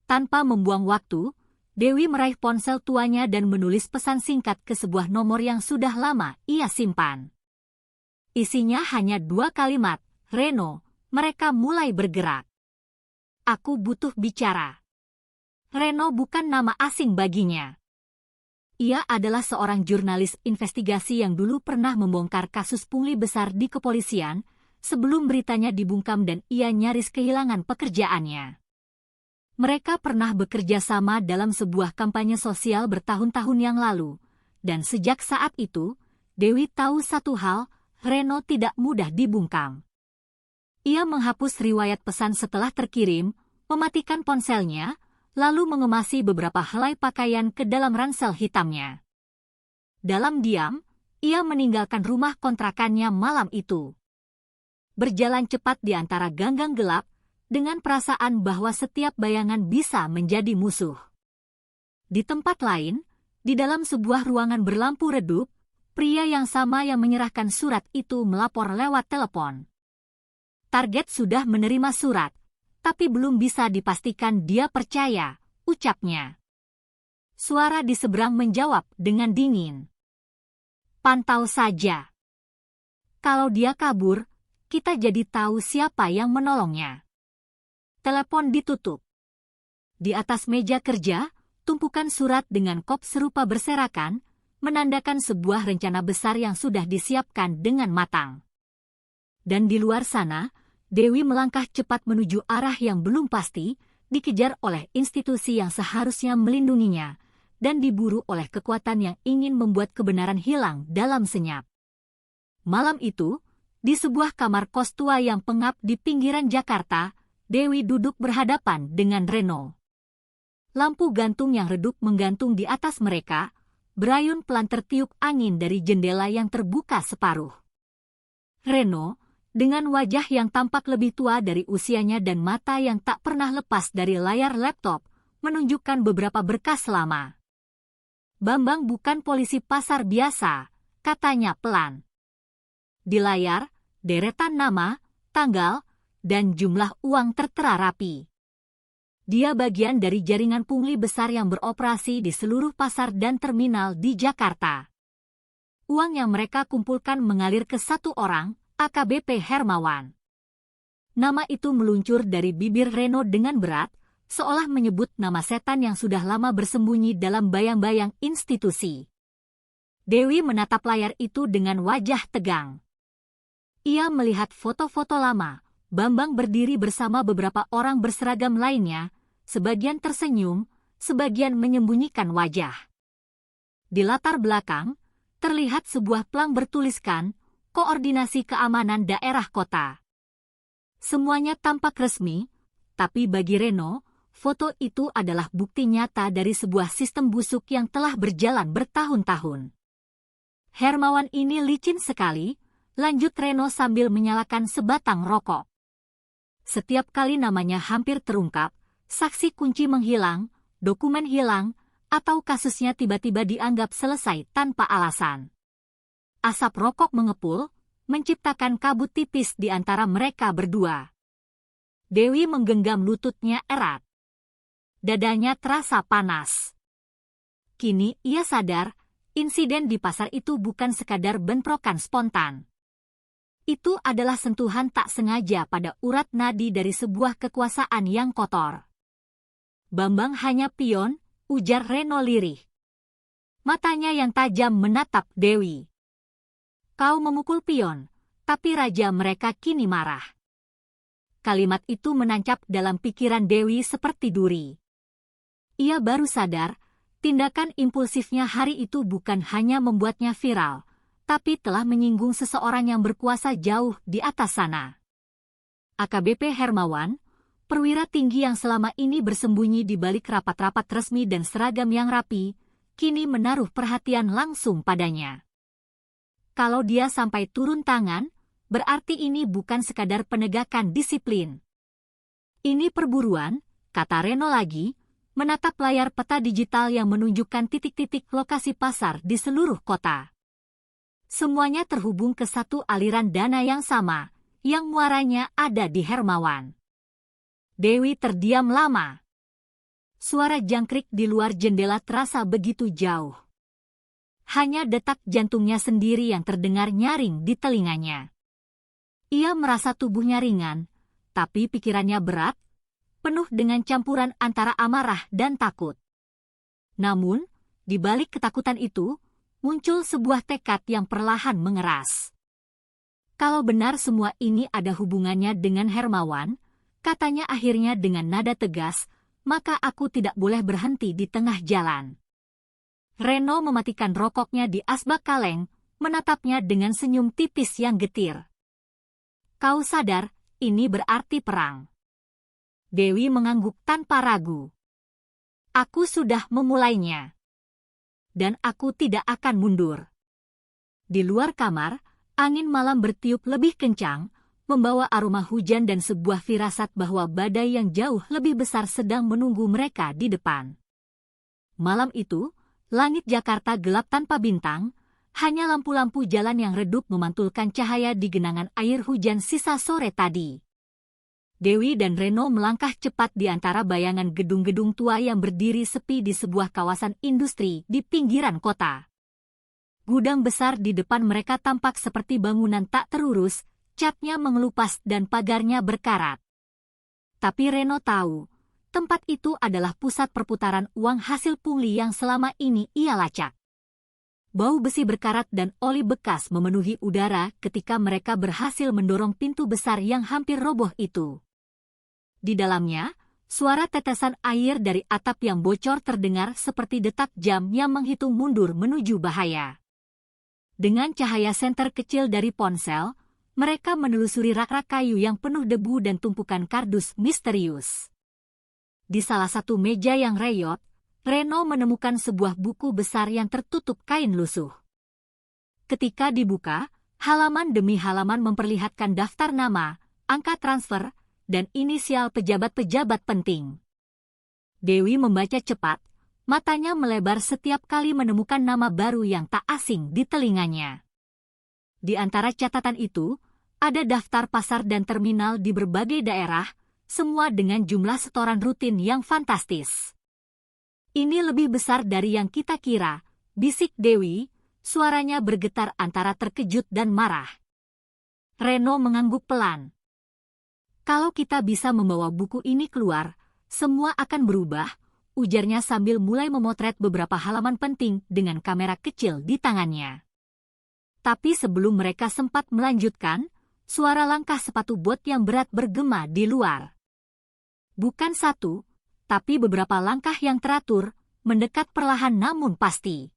Tanpa membuang waktu, Dewi meraih ponsel tuanya dan menulis pesan singkat ke sebuah nomor yang sudah lama ia simpan. Isinya hanya 2 kalimat, Reno, mereka mulai bergerak. Aku butuh bicara. Reno bukan nama asing baginya. Ia adalah seorang jurnalis investigasi yang dulu pernah membongkar kasus pungli besar di kepolisian, sebelum beritanya dibungkam dan ia nyaris kehilangan pekerjaannya. Mereka pernah bekerja sama dalam sebuah kampanye sosial bertahun-tahun yang lalu, dan sejak saat itu, Dewi tahu satu hal, Reno tidak mudah dibungkam. Ia menghapus riwayat pesan setelah terkirim, mematikan ponselnya, lalu mengemasi beberapa helai pakaian ke dalam ransel hitamnya. Dalam diam, ia meninggalkan rumah kontrakannya malam itu. Berjalan cepat di antara ganggang gelap, dengan perasaan bahwa setiap bayangan bisa menjadi musuh. Di tempat lain, di dalam sebuah ruangan berlampu redup, pria yang sama yang menyerahkan surat itu melapor lewat telepon. Target sudah menerima surat, tapi belum bisa dipastikan dia percaya, ucapnya. Suara di seberang menjawab dengan dingin. Pantau saja. Kalau dia kabur, kita jadi tahu siapa yang menolongnya. Telepon ditutup. Di atas meja kerja, tumpukan surat dengan kop serupa berserakan, menandakan sebuah rencana besar yang sudah disiapkan dengan matang. Dan di luar sana, Dewi melangkah cepat menuju arah yang belum pasti, dikejar oleh institusi yang seharusnya melindunginya, dan diburu oleh kekuatan yang ingin membuat kebenaran hilang dalam senyap. Malam itu, di sebuah kamar kos tua yang pengap di pinggiran Jakarta, Dewi duduk berhadapan dengan Reno. Lampu gantung yang redup menggantung di atas mereka, berayun pelan tertiup angin dari jendela yang terbuka separuh. Reno, dengan wajah yang tampak lebih tua dari usianya dan mata yang tak pernah lepas dari layar laptop, menunjukkan beberapa berkas lama. Bambang bukan polisi pasar biasa, katanya pelan. Di layar, deretan nama, tanggal, dan jumlah uang tertera rapi. Dia bagian dari jaringan pungli besar yang beroperasi di seluruh pasar dan terminal di Jakarta. Uang yang mereka kumpulkan mengalir ke satu orang, AKBP Hermawan. Nama itu meluncur dari bibir Reno dengan berat, seolah menyebut nama setan yang sudah lama bersembunyi dalam bayang-bayang institusi. Dewi menatap layar itu dengan wajah tegang. Ia melihat foto-foto lama, Bambang berdiri bersama beberapa orang berseragam lainnya, sebagian tersenyum, sebagian menyembunyikan wajah. Di latar belakang, terlihat sebuah plang bertuliskan, Koordinasi Keamanan Daerah Kota. Semuanya tampak resmi, tapi bagi Reno, foto itu adalah bukti nyata dari sebuah sistem busuk yang telah berjalan bertahun-tahun. Hermawan ini licin sekali, lanjut Reno sambil menyalakan sebatang rokok. Setiap kali namanya hampir terungkap, saksi kunci menghilang, dokumen hilang, atau kasusnya tiba-tiba dianggap selesai tanpa alasan. Asap rokok mengepul, menciptakan kabut tipis di antara mereka berdua. Dewi menggenggam lututnya erat. Dadanya terasa panas. Kini ia sadar, insiden di pasar itu bukan sekadar bentrokan spontan. Itu adalah sentuhan tak sengaja pada urat nadi dari sebuah kekuasaan yang kotor. Bambang hanya pion, ujar Reno lirih. Matanya yang tajam menatap Dewi. Kau memukul pion, tapi raja mereka kini marah. Kalimat itu menancap dalam pikiran Dewi seperti duri. Ia baru sadar, tindakan impulsifnya hari itu bukan hanya membuatnya viral, tapi telah menyinggung seseorang yang berkuasa jauh di atas sana. AKBP Hermawan, perwira tinggi yang selama ini bersembunyi di balik rapat-rapat resmi dan seragam yang rapi, kini menaruh perhatian langsung padanya. Kalau dia sampai turun tangan, berarti ini bukan sekadar penegakan disiplin. Ini perburuan, kata Reno lagi, menatap layar peta digital yang menunjukkan titik-titik lokasi pasar di seluruh kota. Semuanya terhubung ke satu aliran dana yang sama, yang muaranya ada di Hermawan. Dewi terdiam lama. Suara jangkrik di luar jendela terasa begitu jauh. Hanya detak jantungnya sendiri yang terdengar nyaring di telinganya. Ia merasa tubuhnya ringan, tapi pikirannya berat, penuh dengan campuran antara amarah dan takut. Namun, Di balik ketakutan itu, muncul sebuah tekad yang perlahan mengeras. Kalau benar semua ini ada hubungannya dengan Hermawan, katanya akhirnya dengan nada tegas, maka aku tidak boleh berhenti di tengah jalan. Reno mematikan rokoknya di asbak kaleng, menatapnya dengan senyum tipis yang getir. Kau sadar, ini berarti perang. Dewi mengangguk tanpa ragu. Aku sudah memulainya. Dan aku tidak akan mundur. Di luar kamar, angin malam bertiup lebih kencang, membawa aroma hujan dan sebuah firasat bahwa badai yang jauh lebih besar sedang menunggu mereka di depan. Malam itu, langit Jakarta gelap tanpa bintang, hanya lampu-lampu jalan yang redup memantulkan cahaya di genangan air hujan sisa sore tadi. Dewi dan Reno melangkah cepat di antara bayangan gedung-gedung tua yang berdiri sepi di sebuah kawasan industri di pinggiran kota. Gudang besar di depan mereka tampak seperti bangunan tak terurus, catnya mengelupas dan pagarnya berkarat. Tapi Reno tahu, tempat itu adalah pusat perputaran uang hasil pungli yang selama ini ia lacak. Bau besi berkarat dan oli bekas memenuhi udara ketika mereka berhasil mendorong pintu besar yang hampir roboh itu. Di dalamnya, suara tetesan air dari atap yang bocor terdengar seperti detak jam yang menghitung mundur menuju bahaya. Dengan cahaya senter kecil dari ponsel, mereka menelusuri rak-rak kayu yang penuh debu dan tumpukan kardus misterius. Di salah satu meja yang reyot, Reno menemukan sebuah buku besar yang tertutup kain lusuh. Ketika dibuka, halaman demi halaman memperlihatkan daftar nama, angka transfer, dan inisial pejabat-pejabat penting. Dewi membaca cepat, matanya melebar setiap kali menemukan nama baru yang tak asing di telinganya. Di antara catatan itu, ada daftar pasar dan terminal di berbagai daerah, semua dengan jumlah setoran rutin yang fantastis. Ini lebih besar dari yang kita kira, bisik Dewi, suaranya bergetar antara terkejut dan marah. Reno mengangguk pelan. Kalau kita bisa membawa buku ini keluar, semua akan berubah, ujarnya sambil mulai memotret beberapa halaman penting dengan kamera kecil di tangannya. Tapi sebelum mereka sempat melanjutkan, suara langkah sepatu bot yang berat bergema di luar. Bukan satu, tapi beberapa langkah yang teratur, mendekat perlahan namun pasti.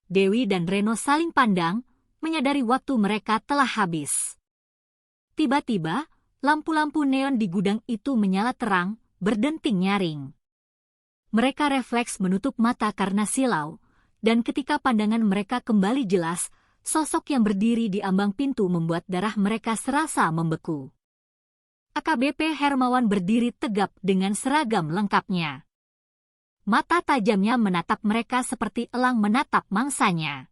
Dewi dan Reno saling pandang, menyadari waktu mereka telah habis. Tiba-tiba, lampu-lampu neon di gudang itu menyala terang, berdenting nyaring. Mereka refleks menutup mata karena silau, dan ketika pandangan mereka kembali jelas, sosok yang berdiri di ambang pintu membuat darah mereka serasa membeku. AKBP Hermawan berdiri tegap dengan seragam lengkapnya. Mata tajamnya menatap mereka seperti elang menatap mangsanya.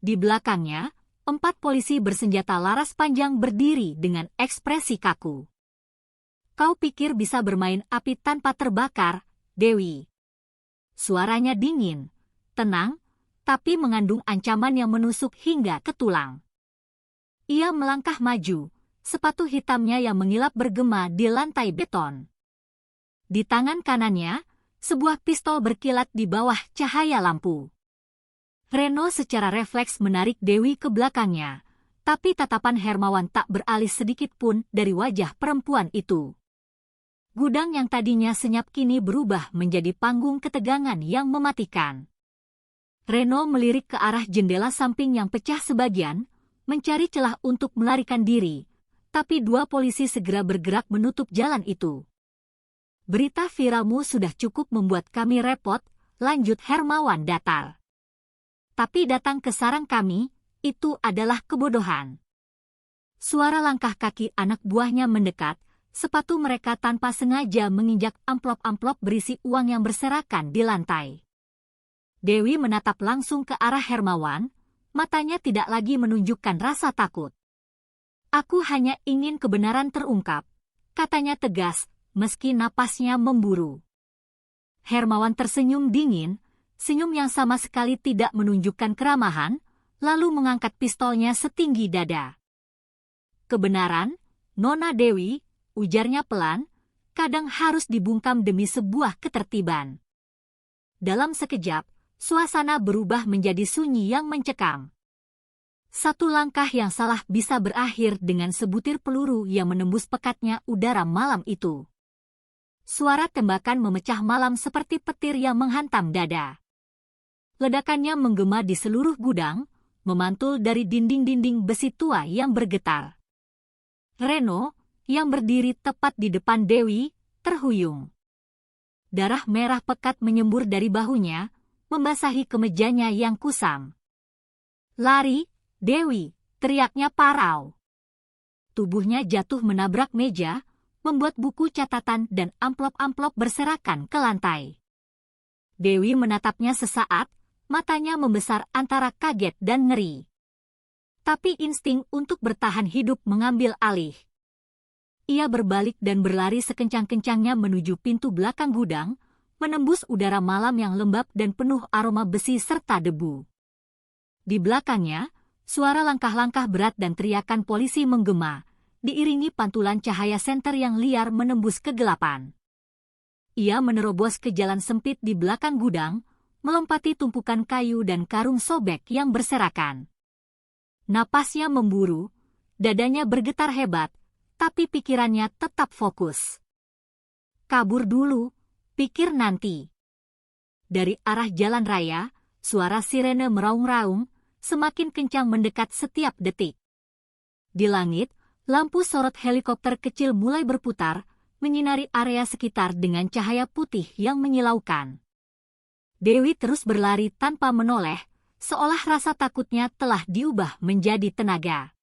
Di belakangnya, 4 polisi bersenjata laras panjang berdiri dengan ekspresi kaku. Kau pikir bisa bermain api tanpa terbakar, Dewi? Suaranya dingin, tenang, tapi mengandung ancaman yang menusuk hingga ke tulang. Ia melangkah maju, sepatu hitamnya yang mengilap bergema di lantai beton. Di tangan kanannya, sebuah pistol berkilat di bawah cahaya lampu. Reno secara refleks menarik Dewi ke belakangnya, tapi tatapan Hermawan tak beralih sedikit pun dari wajah perempuan itu. Gudang yang tadinya senyap kini berubah menjadi panggung ketegangan yang mematikan. Reno melirik ke arah jendela samping yang pecah sebagian, mencari celah untuk melarikan diri, tapi 2 polisi segera bergerak menutup jalan itu. Berita viralmu sudah cukup membuat kami repot, lanjut Hermawan datar. Tapi datang ke sarang kami, itu adalah kebodohan. Suara langkah kaki anak buahnya mendekat, sepatu mereka tanpa sengaja menginjak amplop-amplop berisi uang yang berserakan di lantai. Dewi menatap langsung ke arah Hermawan, matanya tidak lagi menunjukkan rasa takut. Aku hanya ingin kebenaran terungkap, katanya tegas, meski napasnya memburu. Hermawan tersenyum dingin, senyum yang sama sekali tidak menunjukkan keramahan, lalu mengangkat pistolnya setinggi dada. Kebenaran, Nona Dewi, ujarnya pelan, kadang harus dibungkam demi sebuah ketertiban. Dalam sekejap, suasana berubah menjadi sunyi yang mencekam. Satu langkah yang salah bisa berakhir dengan sebutir peluru yang menembus pekatnya udara malam itu. Suara tembakan memecah malam seperti petir yang menghantam dada. Ledakannya menggema di seluruh gudang, memantul dari dinding-dinding besi tua yang bergetar. Reno, yang berdiri tepat di depan Dewi, terhuyung. Darah merah pekat menyembur dari bahunya, membasahi kemejanya yang kusam. "Lari, Dewi!" teriaknya parau. Tubuhnya jatuh menabrak meja, membuat buku catatan dan amplop-amplop berserakan ke lantai. Dewi menatapnya sesaat, matanya membesar antara kaget dan ngeri. Tapi insting untuk bertahan hidup mengambil alih. Ia berbalik dan berlari sekencang-kencangnya menuju pintu belakang gudang, menembus udara malam yang lembab dan penuh aroma besi serta debu. Di belakangnya, suara langkah-langkah berat dan teriakan polisi menggema, diiringi pantulan cahaya senter yang liar menembus kegelapan. Ia menerobos ke jalan sempit di belakang gudang, melompati tumpukan kayu dan karung sobek yang berserakan. Napasnya memburu, dadanya bergetar hebat, tapi pikirannya tetap fokus. Kabur dulu, pikir nanti. Dari arah jalan raya, suara sirene meraung-raung, semakin kencang mendekat setiap detik. Di langit, lampu sorot helikopter kecil mulai berputar, menyinari area sekitar dengan cahaya putih yang menyilaukan. Dewi terus berlari tanpa menoleh, seolah rasa takutnya telah diubah menjadi tenaga.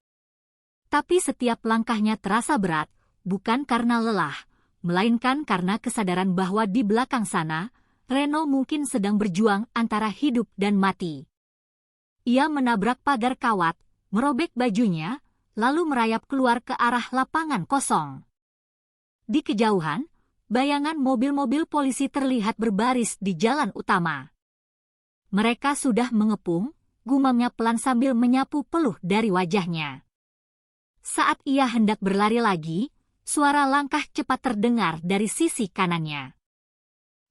Tapi setiap langkahnya terasa berat, bukan karena lelah, melainkan karena kesadaran bahwa di belakang sana, Reno mungkin sedang berjuang antara hidup dan mati. Ia menabrak pagar kawat, merobek bajunya, lalu merayap keluar ke arah lapangan kosong. Di kejauhan, bayangan mobil-mobil polisi terlihat berbaris di jalan utama. Mereka sudah mengepung, gumamnya pelan sambil menyapu peluh dari wajahnya. Saat ia hendak berlari lagi, suara langkah cepat terdengar dari sisi kanannya.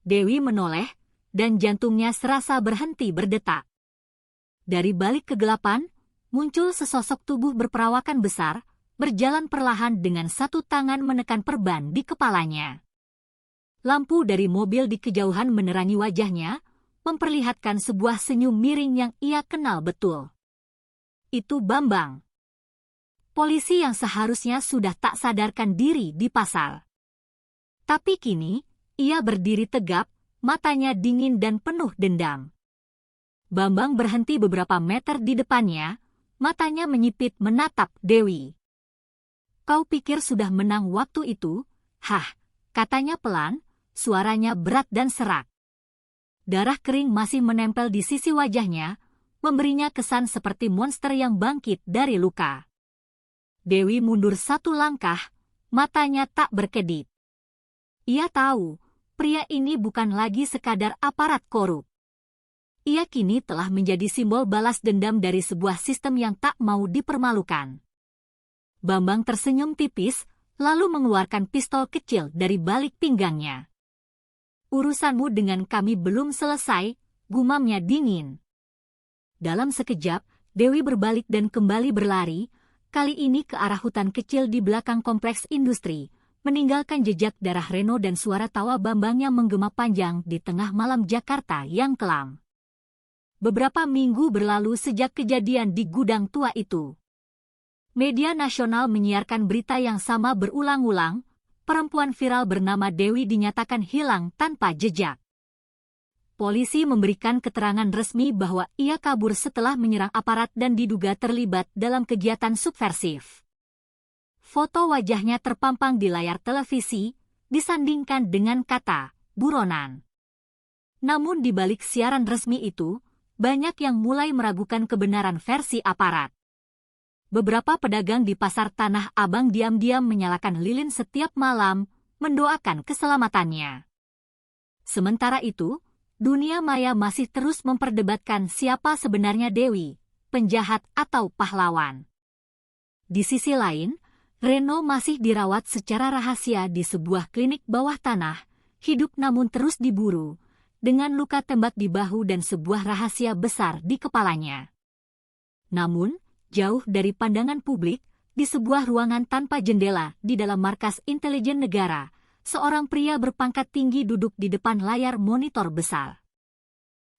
Dewi menoleh, dan jantungnya serasa berhenti berdetak. Dari balik kegelapan, muncul sesosok tubuh berperawakan besar, berjalan perlahan dengan satu tangan menekan perban di kepalanya. Lampu dari mobil di kejauhan menerangi wajahnya, memperlihatkan sebuah senyum miring yang ia kenal betul. Itu Bambang. Polisi yang seharusnya sudah tak sadarkan diri di pasar. Tapi kini, ia berdiri tegap, matanya dingin dan penuh dendam. Bambang berhenti beberapa meter di depannya, matanya menyipit menatap Dewi. "Kau pikir sudah menang waktu itu?" "Hah," katanya pelan, suaranya berat dan serak. Darah kering masih menempel di sisi wajahnya, memberinya kesan seperti monster yang bangkit dari luka. Dewi mundur satu langkah, matanya tak berkedip. Ia tahu, pria ini bukan lagi sekadar aparat korup. Ia kini telah menjadi simbol balas dendam dari sebuah sistem yang tak mau dipermalukan. Bambang tersenyum tipis, lalu mengeluarkan pistol kecil dari balik pinggangnya. "Urusanmu dengan kami belum selesai," gumamnya dingin. Dalam sekejap, Dewi berbalik dan kembali berlari, kali ini ke arah hutan kecil di belakang kompleks industri, meninggalkan jejak darah Reno dan suara tawa Bambang yang menggema panjang di tengah malam Jakarta yang kelam. Beberapa minggu berlalu sejak kejadian di gudang tua itu. Media nasional menyiarkan berita yang sama berulang-ulang, perempuan viral bernama Dewi dinyatakan hilang tanpa jejak. Polisi memberikan keterangan resmi bahwa ia kabur setelah menyerang aparat dan diduga terlibat dalam kegiatan subversif. Foto wajahnya terpampang di layar televisi, disandingkan dengan kata "buronan". Namun di balik siaran resmi itu, banyak yang mulai meragukan kebenaran versi aparat. Beberapa pedagang di pasar Tanah Abang diam-diam menyalakan lilin setiap malam, mendoakan keselamatannya. Sementara itu, dunia maya masih terus memperdebatkan siapa sebenarnya Dewi, penjahat atau pahlawan. Di sisi lain, Reno masih dirawat secara rahasia di sebuah klinik bawah tanah, hidup namun terus diburu, dengan luka tembak di bahu dan sebuah rahasia besar di kepalanya. Namun, jauh dari pandangan publik, di sebuah ruangan tanpa jendela di dalam markas intelijen negara, seorang pria berpangkat tinggi duduk di depan layar monitor besar.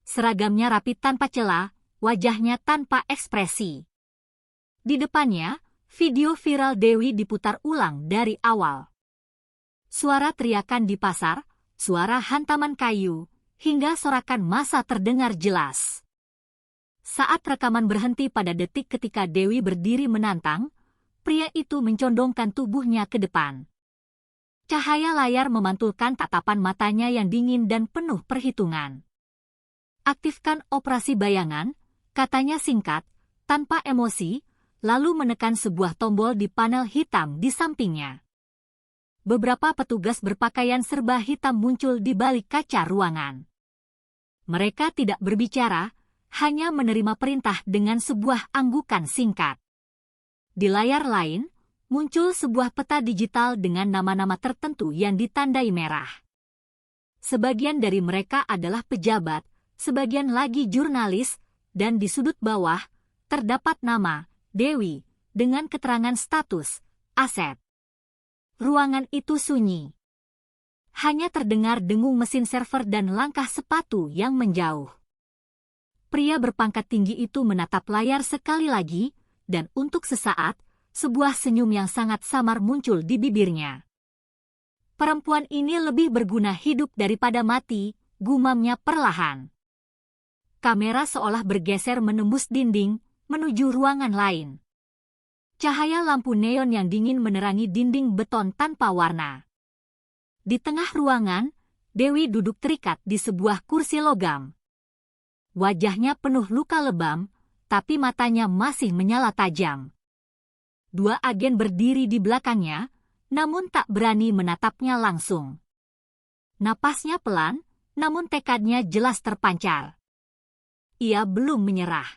Seragamnya rapi tanpa celah, wajahnya tanpa ekspresi. Di depannya, video viral Dewi diputar ulang dari awal. Suara teriakan di pasar, suara hantaman kayu, hingga sorakan massa terdengar jelas. Saat rekaman berhenti pada detik ketika Dewi berdiri menantang, pria itu mencondongkan tubuhnya ke depan. Cahaya layar memantulkan tatapan matanya yang dingin dan penuh perhitungan. Aktifkan operasi bayangan, katanya singkat, tanpa emosi, lalu menekan sebuah tombol di panel hitam di sampingnya. Beberapa petugas berpakaian serba hitam muncul di balik kaca ruangan. Mereka tidak berbicara, hanya menerima perintah dengan sebuah anggukan singkat. Di layar lain, muncul sebuah peta digital dengan nama-nama tertentu yang ditandai merah. Sebagian dari mereka adalah pejabat, sebagian lagi jurnalis, dan di sudut bawah, terdapat nama Dewi, dengan keterangan status, aset. Ruangan itu sunyi. Hanya terdengar dengung mesin server dan langkah sepatu yang menjauh. Pria berpangkat tinggi itu menatap layar sekali lagi, dan untuk sesaat, sebuah senyum yang sangat samar muncul di bibirnya. Perempuan ini lebih berguna hidup daripada mati, gumamnya perlahan. Kamera seolah bergeser menembus dinding, menuju ruangan lain. Cahaya lampu neon yang dingin menerangi dinding beton tanpa warna. Di tengah ruangan, Dewi duduk terikat di sebuah kursi logam. Wajahnya penuh luka lebam, tapi matanya masih menyala tajam. Dua agen berdiri di belakangnya, namun tak berani menatapnya langsung. Napasnya pelan, namun tekadnya jelas terpancar. Ia belum menyerah.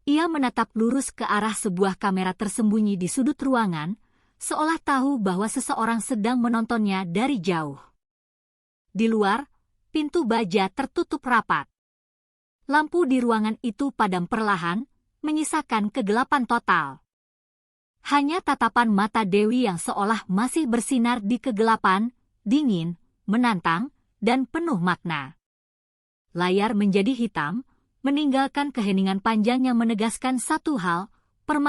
Ia menatap lurus ke arah sebuah kamera tersembunyi di sudut ruangan, seolah tahu bahwa seseorang sedang menontonnya dari jauh. Di luar, pintu baja tertutup rapat. Lampu di ruangan itu padam perlahan, menyisakan kegelapan total. Hanya tatapan mata Dewi yang seolah masih bersinar di kegelapan, dingin, menantang, dan penuh makna. Layar menjadi hitam, meninggalkan keheningan panjang yang menegaskan satu hal,